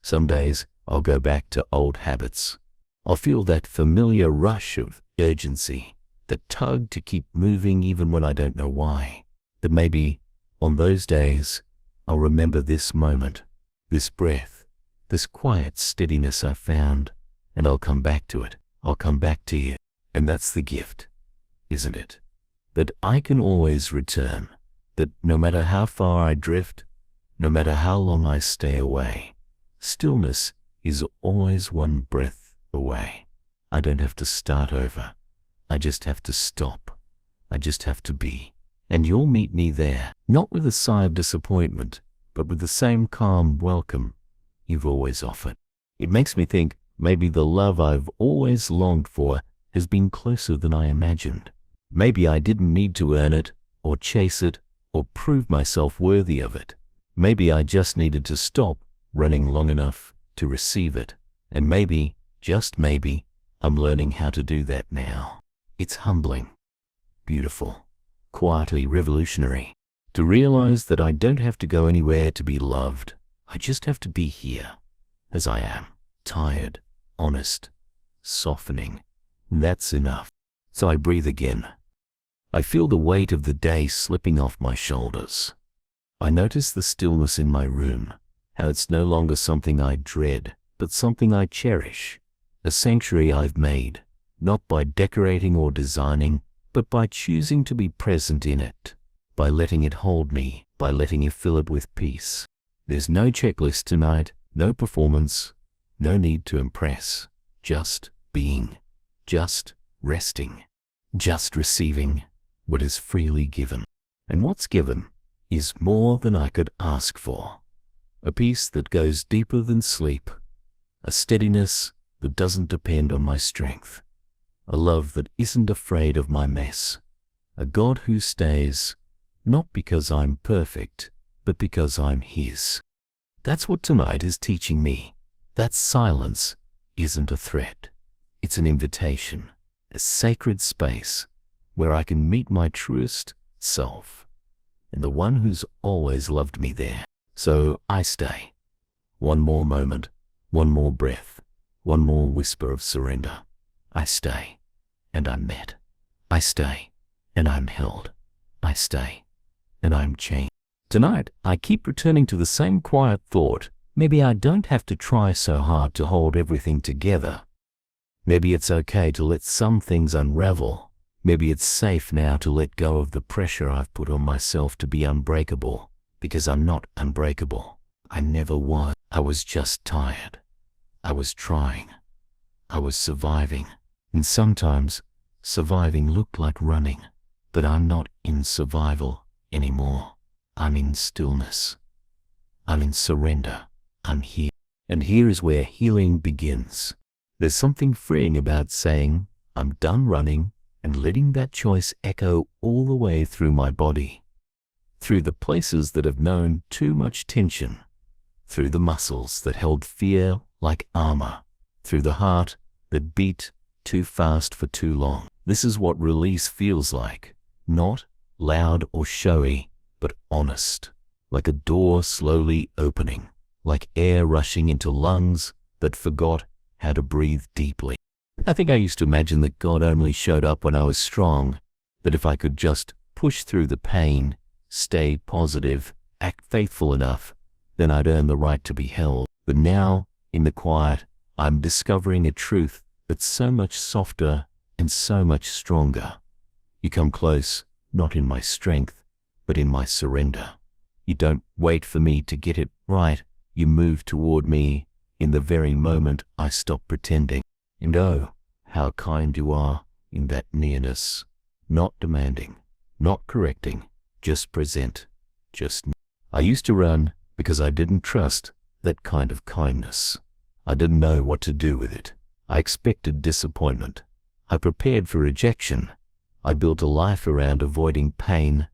Some days I'll go back to old habits. I'll feel that familiar rush of urgency, the tug to keep moving even when I don't know why. But maybe on those days, I'll remember this moment, this breath, this quiet steadiness I found, and I'll come back to it. I'll come back to you. And that's the gift, isn't it? That I can always return, that no matter how far I drift, no matter how long I stay away, stillness is always one breath away. I don't have to start over. I just have to stop. I just have to be. And you'll meet me there, not with a sigh of disappointment, but with the same calm welcome you've always offered. It makes me think maybe the love I've always longed for has been closer than I imagined. Maybe I didn't need to earn it, or chase it, or prove myself worthy of it. Maybe I just needed to stop running long enough to receive it. And maybe, just maybe, I'm learning how to do that now. It's humbling, beautiful, quietly revolutionary, to realize that I don't have to go anywhere to be loved. I just have to be here, as I am, tired, honest, softening. That's enough. So I breathe again. I feel the weight of the day slipping off my shoulders. I notice the stillness in my room, how it's no longer something I dread, but something I cherish, a sanctuary I've made, not by decorating or designing, but by choosing to be present in it, by letting it hold me, by letting it fill it with peace. There's no checklist tonight, no performance, no need to impress, just being, just resting, just receiving what is freely given. And what's given is more than I could ask for. A peace that goes deeper than sleep, a steadiness that doesn't depend on my strength, a love that isn't afraid of my mess, a God who stays, not because I'm perfect, but because I'm His. That's what tonight is teaching me. That silence isn't a threat. It's an invitation, a sacred space where I can meet my truest self and the one who's always loved me there. So I stay. One more moment, one more breath, one more whisper of surrender. I stay, and I'm met. I stay, and I'm held. I stay, and I'm changed. Tonight, I keep returning to the same quiet thought. Maybe I don't have to try so hard to hold everything together. Maybe it's okay to let some things unravel. Maybe it's safe now to let go of the pressure I've put on myself to be unbreakable, because I'm not unbreakable. I never was. I was just tired. I was trying. I was surviving. And sometimes, surviving looked like running. But I'm not in survival anymore. I'm in stillness. I'm in surrender. I'm here. And here is where healing begins. There's something freeing about saying, I'm done running, and letting that choice echo all the way through my body, through the places that have known too much tension, through the muscles that held fear like armor, through the heart that beat too fast for too long. This is what release feels like, not loud or showy, but honest, like a door slowly opening, like air rushing into lungs that forgot how to breathe deeply. I think I used to imagine that God only showed up when I was strong, that if I could just push through the pain, stay positive, act faithful enough, then I'd earn the right to be held. But now, in the quiet, I'm discovering a truth that's so much softer and so much stronger. You come close, not in my strength, but in my surrender. You don't wait for me to get it right. You move toward me in the very moment I stop pretending. And oh, how kind you are in that nearness. Not demanding, not correcting, just present, just. I used to run because I didn't trust that kind of kindness. I didn't know what to do with it. I expected disappointment. I prepared for rejection. I built a life around avoiding pain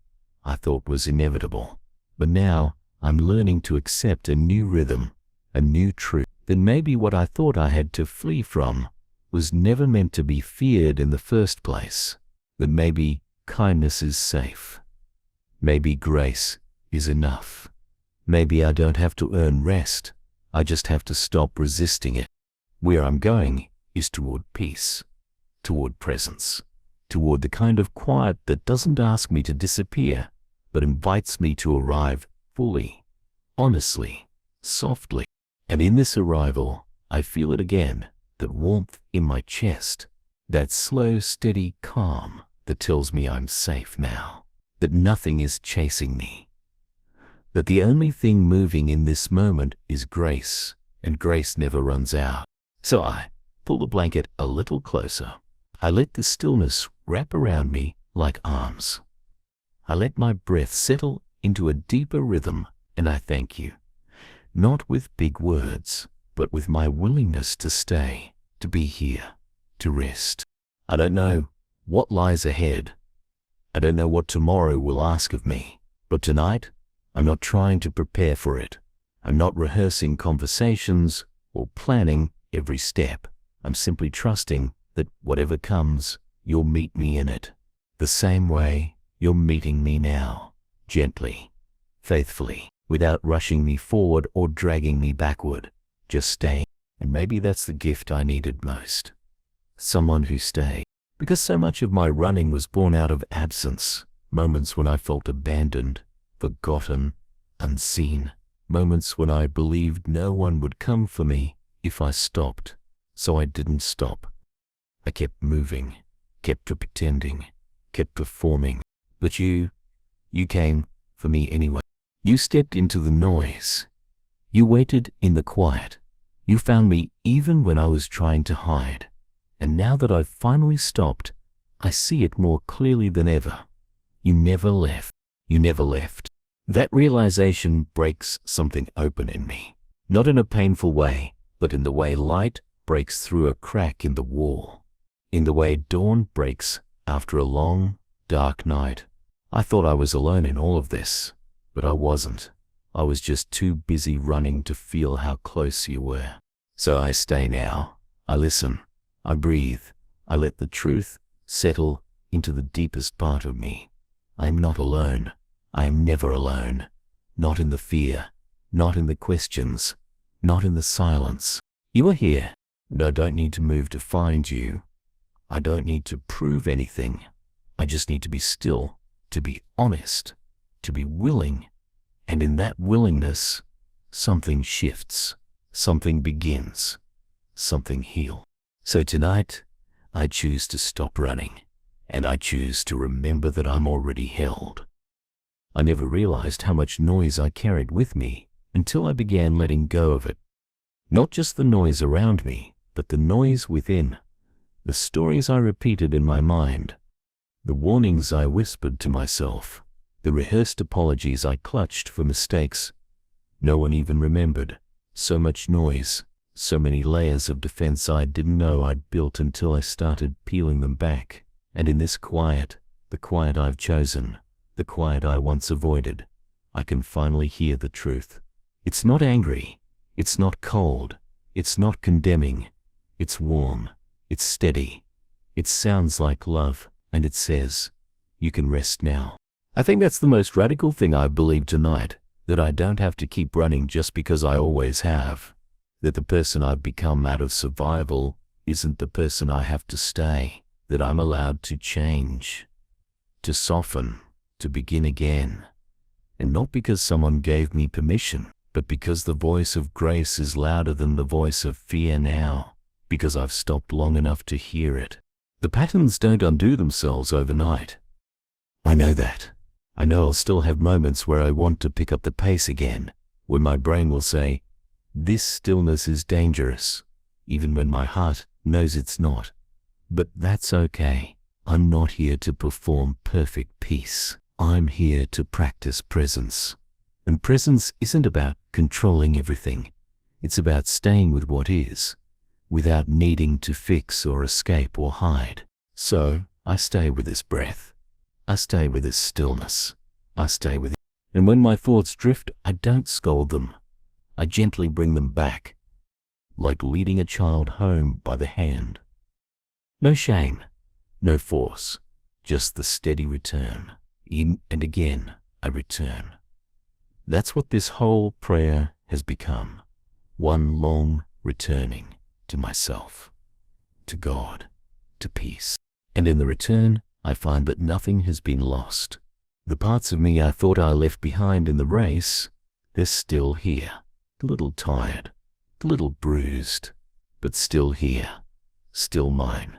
I thought was inevitable. But now I'm learning to accept a new rhythm, a new truth, that maybe what I thought I had to flee from was never meant to be feared in the first place. That maybe kindness is safe. Maybe grace is enough. Maybe I don't have to earn rest. I just have to stop resisting it. Where I'm going is toward peace, toward presence, toward the kind of quiet that doesn't ask me to disappear, but invites me to arrive fully, honestly, softly. And in this arrival, I feel it again, that warmth in my chest, that slow, steady calm that tells me I'm safe now, that nothing is chasing me, that the only thing moving in this moment is grace, and grace never runs out. So I pull the blanket a little closer. I let the stillness wrap around me like arms. I let my breath settle into a deeper rhythm, and I thank you, not with big words, but with my willingness to stay, to be here, to rest. I don't know what lies ahead. I don't know what tomorrow will ask of me, but tonight, I'm not trying to prepare for it. I'm not rehearsing conversations or planning every step. I'm simply trusting that whatever comes, you'll meet me in it. The same way you're meeting me now, gently, faithfully, without rushing me forward or dragging me backward, just staying. And maybe that's the gift I needed most. Someone who stayed. Because so much of my running was born out of absence, moments when I felt abandoned, forgotten, unseen, moments when I believed no one would come for me if I stopped. So I didn't stop. I kept moving, kept pretending, kept performing. But you came for me anyway. You stepped into the noise. You waited in the quiet. You found me even when I was trying to hide. And now that I've finally stopped, I see it more clearly than ever. You never left. You never left. That realization breaks something open in me. Not in a painful way, but in the way light breaks through a crack in the wall. In the way dawn breaks after a long, dark night. I thought I was alone in all of this, but I wasn't. I was just too busy running to feel how close you were. So I stay now. I listen. I breathe. I let the truth settle into the deepest part of me. I am not alone. I am never alone. Not in the fear. Not in the questions. Not in the silence. You are here. And I don't need to move to find you. I don't need to prove anything. I just need to be still, to be honest, to be willing. And in that willingness, something shifts. Something begins. Something heals. So tonight, I choose to stop running, and I choose to remember that I'm already held. I never realized how much noise I carried with me until I began letting go of it. Not just the noise around me, but the noise within. The stories I repeated in my mind, the warnings I whispered to myself, the rehearsed apologies I clutched for mistakes no one even remembered. So much noise. So many layers of defense I didn't know I'd built until I started peeling them back. And in this quiet, the quiet I've chosen, the quiet I once avoided, I can finally hear the truth. It's not angry. It's not cold. It's not condemning. It's warm. It's steady. It sounds like love, and it says, you can rest now. I think that's the most radical thing I've believed tonight, that I don't have to keep running just because I always have. that the person I've become out of survival isn't the person I have to stay, that I'm allowed to change, to soften, to begin again. And not because someone gave me permission, but because the voice of grace is louder than the voice of fear now, because I've stopped long enough to hear it. The patterns don't undo themselves overnight. I know that. I know I'll still have moments where I want to pick up the pace again, when my brain will say, this stillness is dangerous, even when my heart knows it's not. But that's okay. I'm not here to perform perfect peace. I'm here to practice presence. And presence isn't about controlling everything. It's about staying with what is, without needing to fix or escape or hide. So, I stay with this breath. I stay with this stillness. I stay with it. And when my thoughts drift, I don't scold them. I gently bring them back, like leading a child home by the hand. No shame, no force, just the steady return. In and again, I return. That's what this whole prayer has become. One long returning to myself, to God, to peace. And in the return, I find that nothing has been lost. The parts of me I thought I left behind in the race, they're still here. A little tired, a little bruised, but still here, still mine,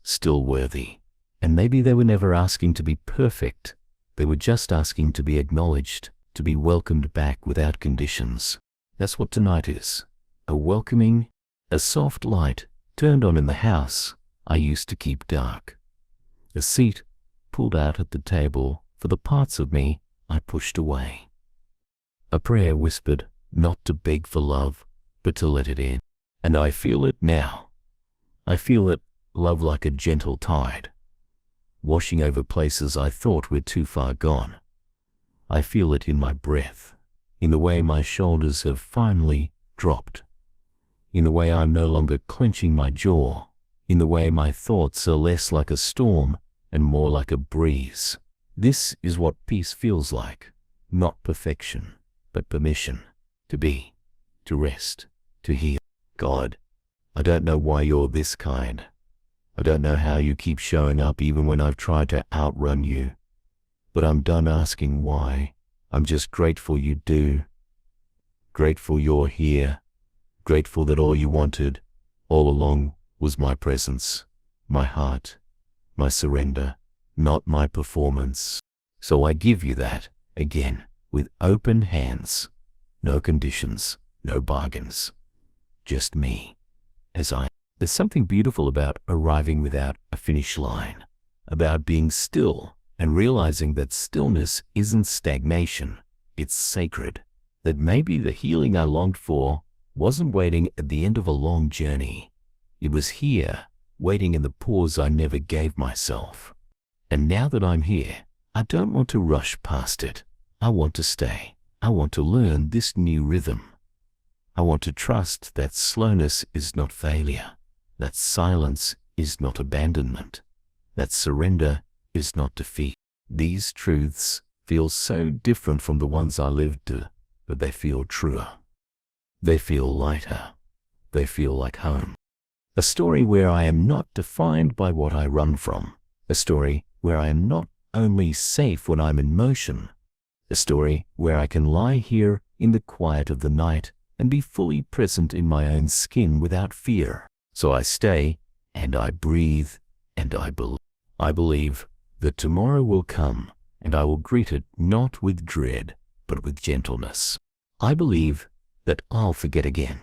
still worthy. And maybe they were never asking to be perfect. They were just asking to be acknowledged, to be welcomed back without conditions. That's what tonight is. A welcoming, a soft light turned on in the house I used to keep dark. A seat pulled out at the table for the parts of me I pushed away. A prayer whispered, not to beg for love, but to let it in. And I feel it now. I feel it, love like a gentle tide, washing over places I thought were too far gone. I feel it in my breath, in the way my shoulders have finally dropped, in the way I'm no longer clenching my jaw, in the way my thoughts are less like a storm and more like a breeze. This is what peace feels like, not perfection, but permission, to be, to rest, to heal. God, I don't know why you're this kind. I don't know how you keep showing up even when I've tried to outrun you. But I'm done asking why. I'm just grateful you do. Grateful you're here. Grateful that all you wanted, all along, was my presence, my heart, my surrender, not my performance. So I give you that, again, with open hands. No conditions, no bargains. Just me, as I am. There's something beautiful about arriving without a finish line, about being still and realizing that stillness isn't stagnation, it's sacred. That maybe the healing I longed for wasn't waiting at the end of a long journey. It was here, waiting in the pause I never gave myself. And now that I'm here, I don't want to rush past it. I want to stay. I want to learn this new rhythm. I want to trust that slowness is not failure, that silence is not abandonment, that surrender is not defeat. These truths feel so different from the ones I lived to, but they feel truer. They feel lighter. They feel like home. A story where I am not defined by what I run from. A story where I am not only safe when I'm in motion. A story where I can lie here in the quiet of the night and be fully present in my own skin without fear. So I stay, and I breathe, and I believe. I believe that tomorrow will come, and I will greet it not with dread, but with gentleness. I believe that I'll forget again,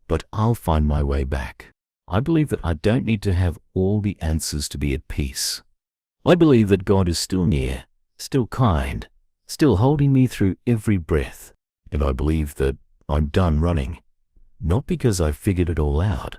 but I'll find my way back. I believe that I don't need to have all the answers to be at peace. I believe that God is still near, still kind, still holding me through every breath. And I believe that I'm done running, not because I've figured it all out,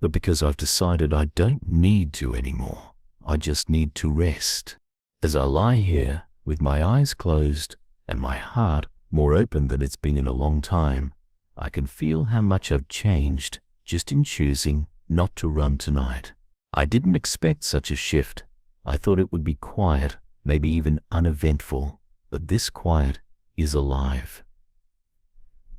but because I've decided I don't need to anymore. I just need to rest. As I lie here with my eyes closed and my heart more open than it's been in a long time, I can feel how much I've changed just in choosing not to run tonight. I didn't expect such a shift. I thought it would be quiet, maybe even uneventful, but this quiet is alive.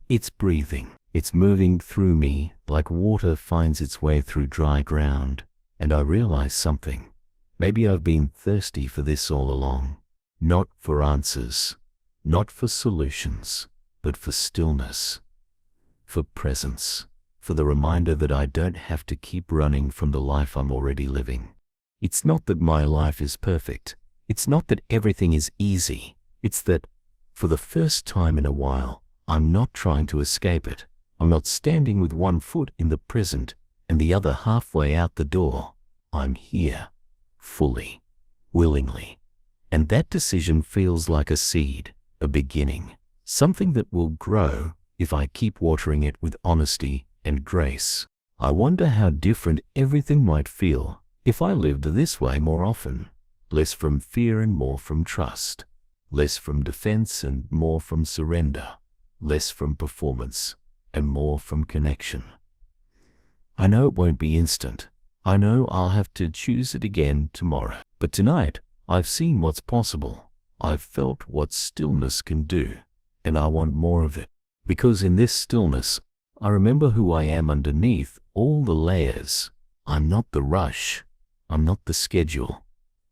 It's breathing. It's moving through me like water finds its way through dry ground. And I realize something. Maybe I've been thirsty for this all along. Not for answers, not for solutions, but for stillness, for presence, for the reminder that I don't have to keep running from the life I'm already living. It's not that my life is perfect. It's not that everything is easy. It's that, for the first time in a while, I'm not trying to escape it. I'm not standing with one foot in the present and the other halfway out the door. I'm here, fully, willingly. And that decision feels like a seed, a beginning, something that will grow if I keep watering it with honesty and grace. I wonder how different everything might feel if I lived this way more often, less from fear and more from trust, less from defense and more from surrender, less from performance and more from connection. I know it won't be instant. I know I'll have to choose it again tomorrow. But tonight, I've seen what's possible. I've felt what stillness can do, and I want more of it. Because in this stillness, I remember who I am underneath all the layers. I'm not the rush. I'm not the schedule.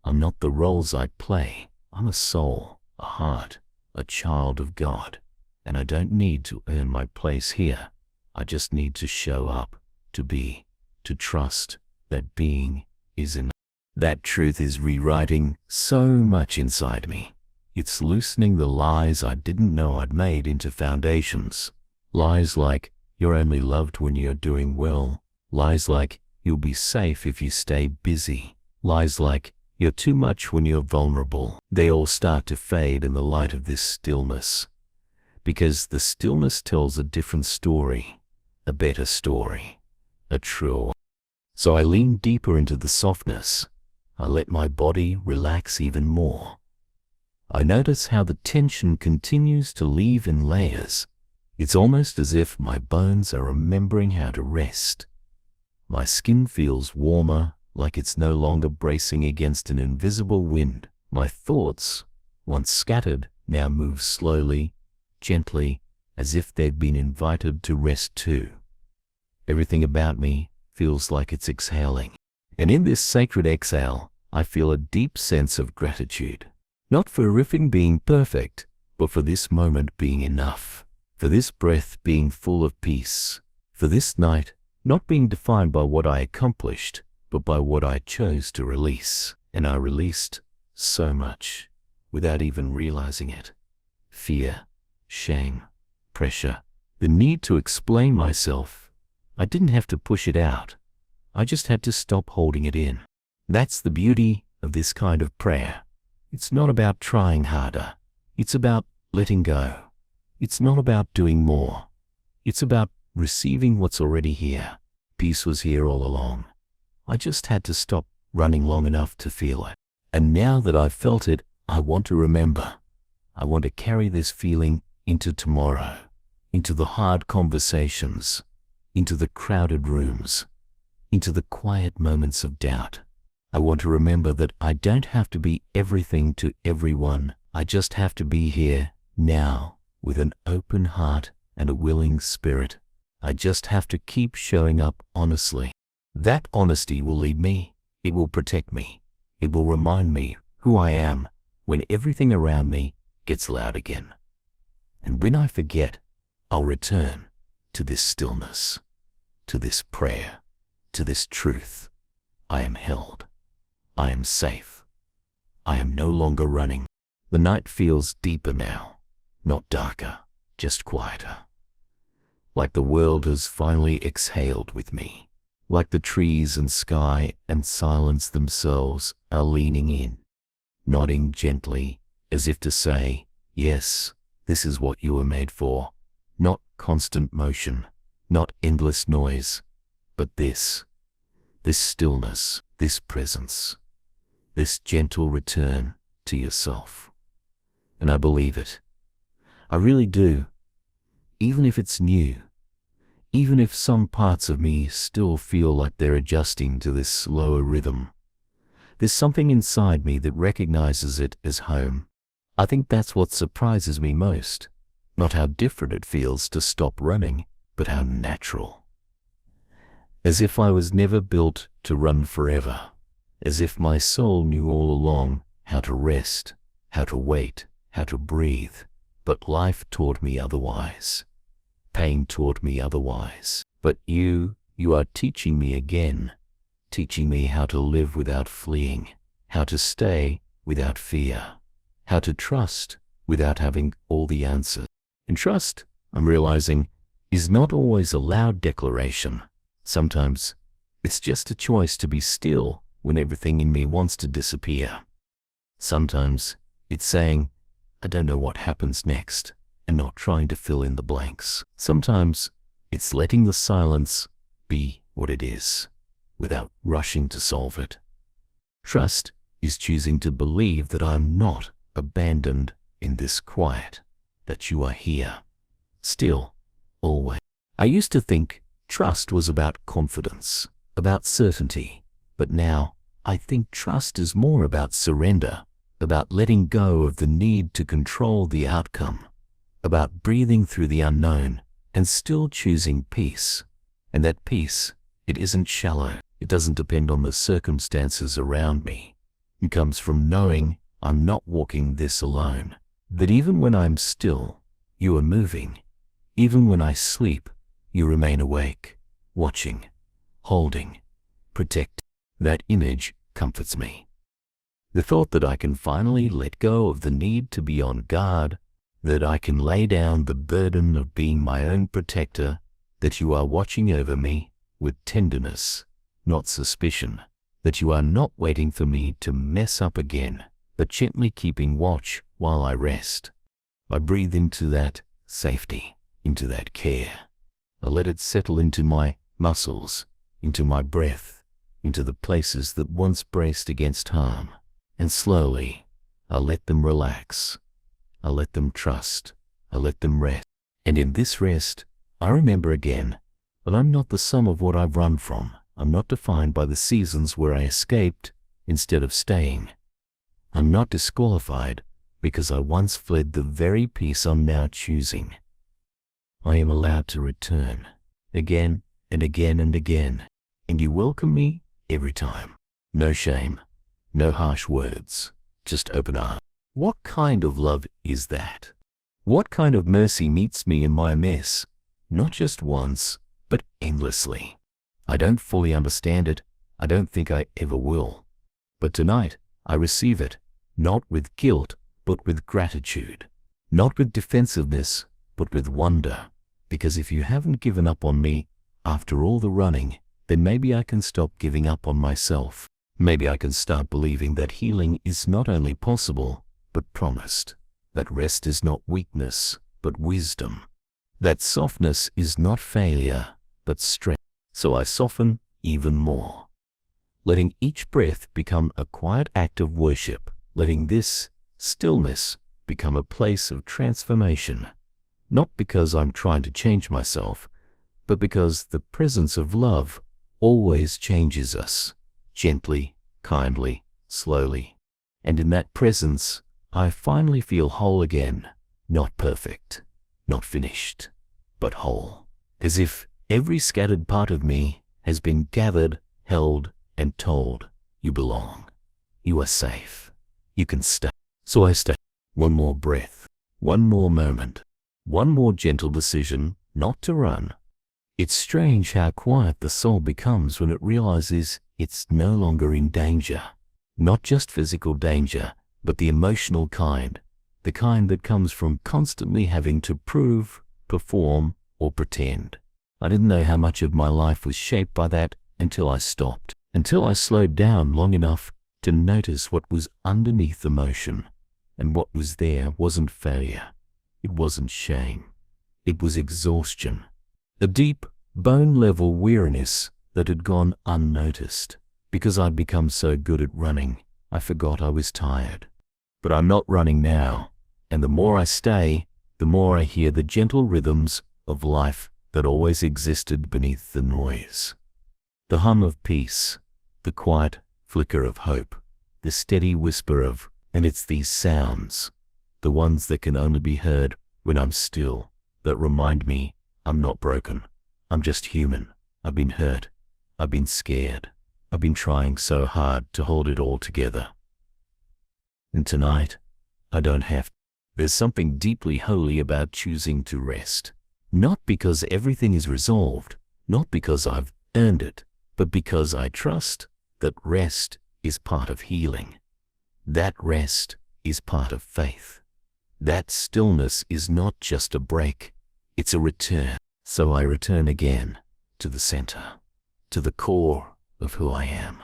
I'm not the roles I play. I'm a soul, a heart, a child of God. And I don't need to earn my place here. I just need to show up, to be, to trust that being is enough. That truth is rewriting so much inside me. It's loosening the lies I didn't know I'd made into foundations. Lies like, you're only loved when you're doing well. Lies like, you'll be safe if you stay busy. Lies like, you're too much when you're vulnerable. They all start to fade in the light of this stillness. Because the stillness tells a different story, a better story, a truer. So I lean deeper into the softness. I let my body relax even more. I notice how the tension continues to leave in layers. It's almost as if my bones are remembering how to rest. My skin feels warmer, like it's no longer bracing against an invisible wind. My thoughts, once scattered, now move slowly, gently, as if they've been invited to rest too. Everything about me feels like it's exhaling. And in this sacred exhale, I feel a deep sense of gratitude. Not for everything being perfect, but for this moment being enough. For this breath being full of peace. For this night not being defined by what I accomplished, but by what I chose to release. And I released so much without even realizing it. Fear, shame, pressure, the need to explain myself. I didn't have to push it out. I just had to stop holding it in. That's the beauty of this kind of prayer. It's not about trying harder. It's about letting go. It's not about doing more. It's about receiving what's already here. Peace was here all along. I just had to stop running long enough to feel it. And now that I've felt it, I want to remember. I want to carry this feeling into tomorrow, into the hard conversations, into the crowded rooms, into the quiet moments of doubt. I want to remember that I don't have to be everything to everyone. I just have to be here, now, with an open heart and a willing spirit. I just have to keep showing up honestly. That honesty will lead me. It will protect me. It will remind me who I am when everything around me gets loud again. And when I forget, I'll return to this stillness, to this prayer, to this truth. I am held. I am safe. I am no longer running. The night feels deeper now, not darker, just quieter. Like the world has finally exhaled with me. Like the trees and sky and silence themselves are leaning in, nodding gently as if to say, yes, this is what you were made for. Not constant motion, not endless noise, but this stillness, this presence, this gentle return to yourself. And I believe it. I really do. Even if it's new, even if some parts of me still feel like they're adjusting to this slower rhythm, there's something inside me that recognizes it as home. I think that's what surprises me most. Not how different it feels to stop running, but how natural. As if I was never built to run forever. As if my soul knew all along how to rest, how to wait, how to breathe. But life taught me otherwise. Pain taught me otherwise. But you are teaching me again. Teaching me how to live without fleeing. How to stay without fear. How to trust without having all the answers. And trust, I'm realizing, is not always a loud declaration. Sometimes it's just a choice to be still when everything in me wants to disappear. Sometimes it's saying, I don't know what happens next, and not trying to fill in the blanks. Sometimes it's letting the silence be what it is, without rushing to solve it. Trust is choosing to believe that I'm not abandoned in this quiet, that you are here, still, always. I used to think trust was about confidence, about certainty, but now I think trust is more about surrender, about letting go of the need to control the outcome, about breathing through the unknown and still choosing peace. And that peace, it isn't shallow. It doesn't depend on the circumstances around me. It comes from knowing I'm not walking this alone, that even when I'm still, you are moving. Even when I sleep, you remain awake, watching, holding, protecting. That image comforts me. The thought that I can finally let go of the need to be on guard, that I can lay down the burden of being my own protector, that you are watching over me with tenderness, not suspicion, that you are not waiting for me to mess up again, but gently keeping watch while I rest. I breathe into that safety, into that care. I let it settle into my muscles, into my breath, into the places that once braced against harm. And slowly, I let them relax. I let them trust. I let them rest. And in this rest, I remember again that I'm not the sum of what I've run from. I'm not defined by the seasons where I escaped instead of staying. I'm not disqualified because I once fled the very peace I'm now choosing. I am allowed to return again and again and again, and you welcome me every time. No shame, no harsh words, just open arms. What kind of love is that? What kind of mercy meets me in my mess? Not just once, but endlessly. I don't fully understand it. I don't think I ever will. But tonight, I receive it, not with guilt, but with gratitude. Not with defensiveness, but with wonder. Because if you haven't given up on me after all the running, then maybe I can stop giving up on myself. Maybe I can start believing that healing is not only possible, but promised. That rest is not weakness, but wisdom. That softness is not failure, but strength. So I soften even more, letting each breath become a quiet act of worship, letting this stillness become a place of transformation. Not because I'm trying to change myself, but because the presence of love always changes us, gently, kindly, slowly. And in that presence, I finally feel whole again, not perfect, not finished, but whole. As if every scattered part of me has been gathered, held, and told, you belong. You are safe. You can stay. So I stay. One more breath, one more moment, one more gentle decision not to run. It's strange how quiet the soul becomes when it realizes it's no longer in danger. Not just physical danger, but the emotional kind, the kind that comes from constantly having to prove, perform, or pretend. I didn't know how much of my life was shaped by that until I stopped, until I slowed down long enough to notice what was underneath emotion. And what was there wasn't failure. It wasn't shame. It was exhaustion. A deep, bone-level weariness that had gone unnoticed. Because I'd become so good at running, I forgot I was tired. But I'm not running now, and the more I stay, the more I hear the gentle rhythms of life that always existed beneath the noise. The hum of peace, the quiet flicker of hope, the steady whisper of, and it's these sounds, the ones that can only be heard when I'm still, that remind me I'm not broken. I'm just human. I've been hurt. I've been scared. I've been trying so hard to hold it all together. And tonight, I don't have to. There's something deeply holy about choosing to rest. Not because everything is resolved, not because I've earned it, but because I trust that rest is part of healing. That rest is part of faith. That stillness is not just a break, it's a return. So I return again to the center, to the core of who I am,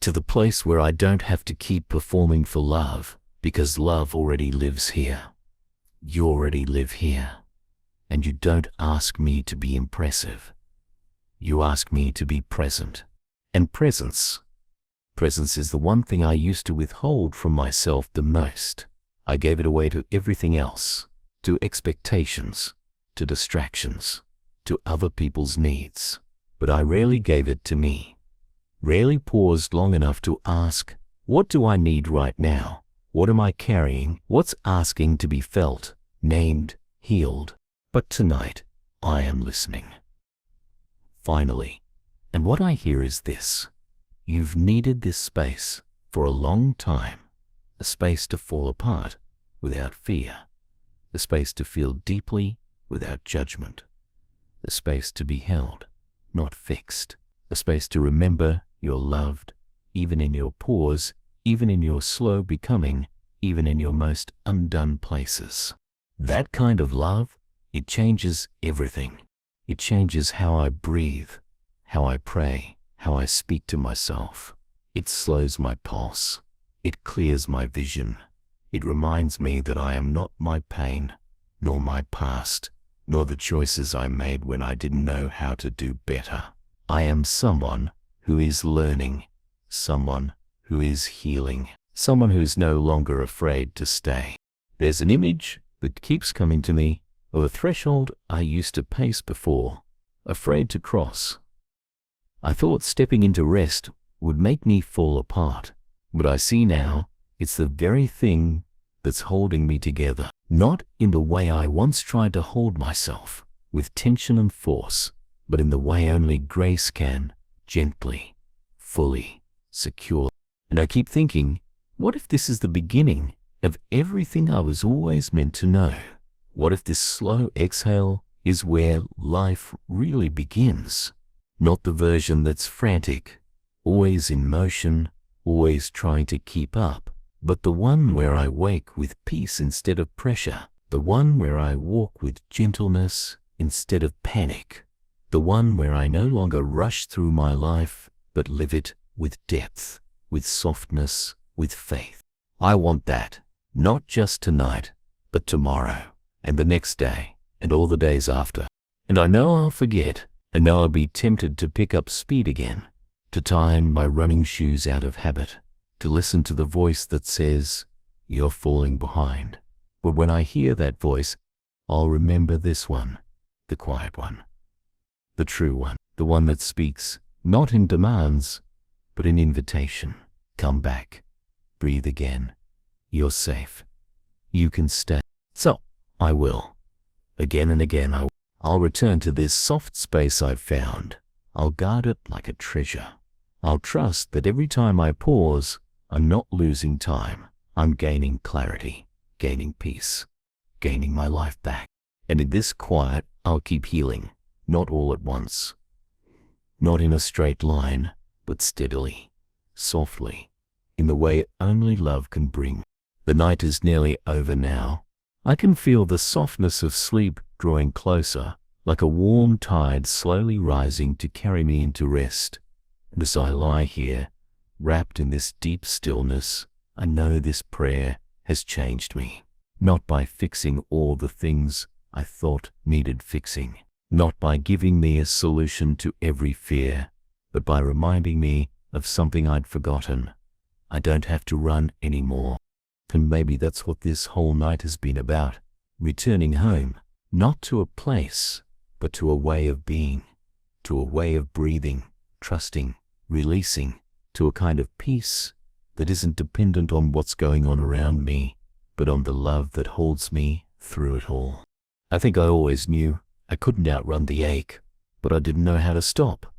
to the place where I don't have to keep performing for love, because love already lives here. You already live here, and you don't ask me to be impressive. You ask me to be present. And presence is the one thing I used to withhold from myself the most. I gave it away to everything else, to expectations, to distractions, to other people's needs. But I rarely gave it to me, rarely paused long enough to ask, what do I need right now? What am I carrying? What's asking to be felt, named, healed? But tonight, I am listening. Finally, and what I hear is this: you've needed this space for a long time, a space to fall apart without fear, a space to feel deeply without judgment, a space to be held, not fixed, a space to remember you're loved, even in your pause, even in your slow becoming, even in your most undone places. That kind of love, it changes everything. It changes how I breathe, how I pray, how I speak to myself. It slows my pulse. It clears my vision. It reminds me that I am not my pain, nor my past, nor the choices I made when I didn't know how to do better. I am someone who is learning, someone who is healing, someone who's no longer afraid to stay. There's an image that keeps coming to me of a threshold I used to pace before, afraid to cross. I thought stepping into rest would make me fall apart, but I see now it's the very thing that's holding me together. Not in the way I once tried to hold myself, with tension and force, but in the way only grace can, gently, fully, secure. And I keep thinking, what if this is the beginning of everything I was always meant to know? What if this slow exhale is where life really begins? Not the version that's frantic, always in motion, always trying to keep up, but the one where I wake with peace instead of pressure, the one where I walk with gentleness instead of panic, the one where I no longer rush through my life, but live it with depth, with softness, with faith. I want that, not just tonight, but tomorrow, and the next day, and all the days after. And I know I'll forget, and know I'll be tempted to pick up speed again, to time my running shoes out of habit, to listen to the voice that says, you're falling behind. But when I hear that voice, I'll remember this one, the quiet one, the true one, the one that speaks, not in demands, but in invitation. Come back, breathe again, you're safe, you can stay. So, I will. Again and again I'll return to this soft space I've found. I'll guard it like a treasure. I'll trust that every time I pause, I'm not losing time. I'm gaining clarity, gaining peace, gaining my life back. And in this quiet, I'll keep healing, not all at once. Not in a straight line, but steadily, softly, in the way only love can bring. The night is nearly over now. I can feel the softness of sleep drawing closer, like a warm tide slowly rising to carry me into rest. And as I lie here, wrapped in this deep stillness, I know this prayer has changed me. Not by fixing all the things I thought needed fixing, not by giving me a solution to every fear, but by reminding me of something I'd forgotten. I don't have to run anymore. And maybe that's what this whole night has been about, returning home, not to a place, but to a way of being, to a way of breathing, trusting, releasing, to a kind of peace that isn't dependent on what's going on around me, but on the love that holds me through it all. I think I always knew I couldn't outrun the ache, but I didn't know how to stop.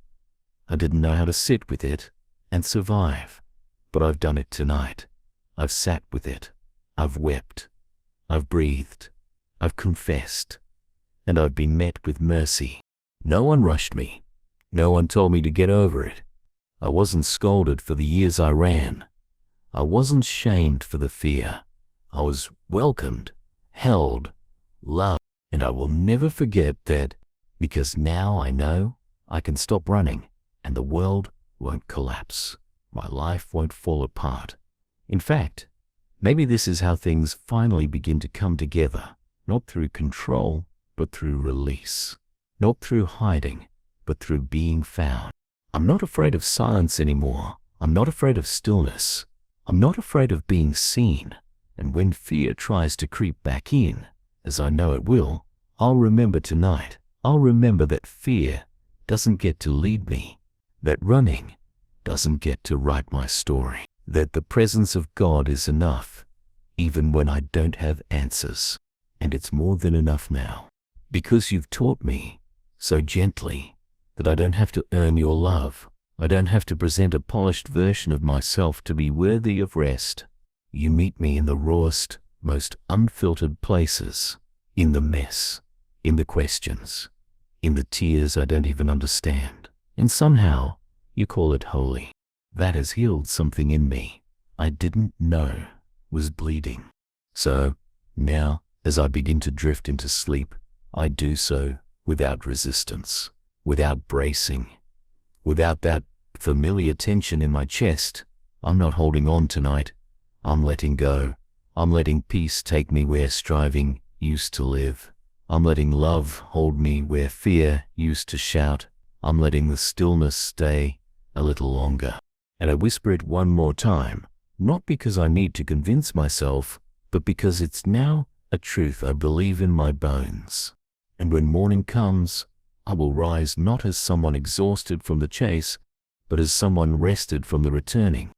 I didn't know how to sit with it and survive. But I've done it tonight. I've sat with it. I've wept. I've breathed. I've confessed. And I've been met with mercy. No one rushed me. No one told me to get over it. I wasn't scolded for the years I ran. I wasn't shamed for the fear. I was welcomed, held, loved. And I will never forget that, because now I know I can stop running and the world won't collapse. My life won't fall apart. In fact, maybe this is how things finally begin to come together, not through control, but through release. Not through hiding, but through being found. I'm not afraid of silence anymore. I'm not afraid of stillness. I'm not afraid of being seen. And when fear tries to creep back in, as I know it will, I'll remember tonight. I'll remember that fear doesn't get to lead me, that running doesn't get to write my story, that the presence of God is enough, even when I don't have answers. And it's more than enough now, because you've taught me so gently that I don't have to earn your love. I don't have to present a polished version of myself to be worthy of rest. You meet me in the rawest, most unfiltered places, in the mess, in the questions, in the tears I don't even understand. And somehow, you call it holy. That has healed something in me I didn't know was bleeding. So, now, as I begin to drift into sleep, I do so without resistance, without bracing, without that familiar tension in my chest. I'm not holding on tonight. I'm letting go. I'm letting peace take me where striving used to live. I'm letting love hold me where fear used to shout. I'm letting the stillness stay a little longer. And I whisper it one more time, not because I need to convince myself, but because it's now a truth I believe in my bones. And when morning comes, I will rise not as someone exhausted from the chase, but as someone rested from the returning.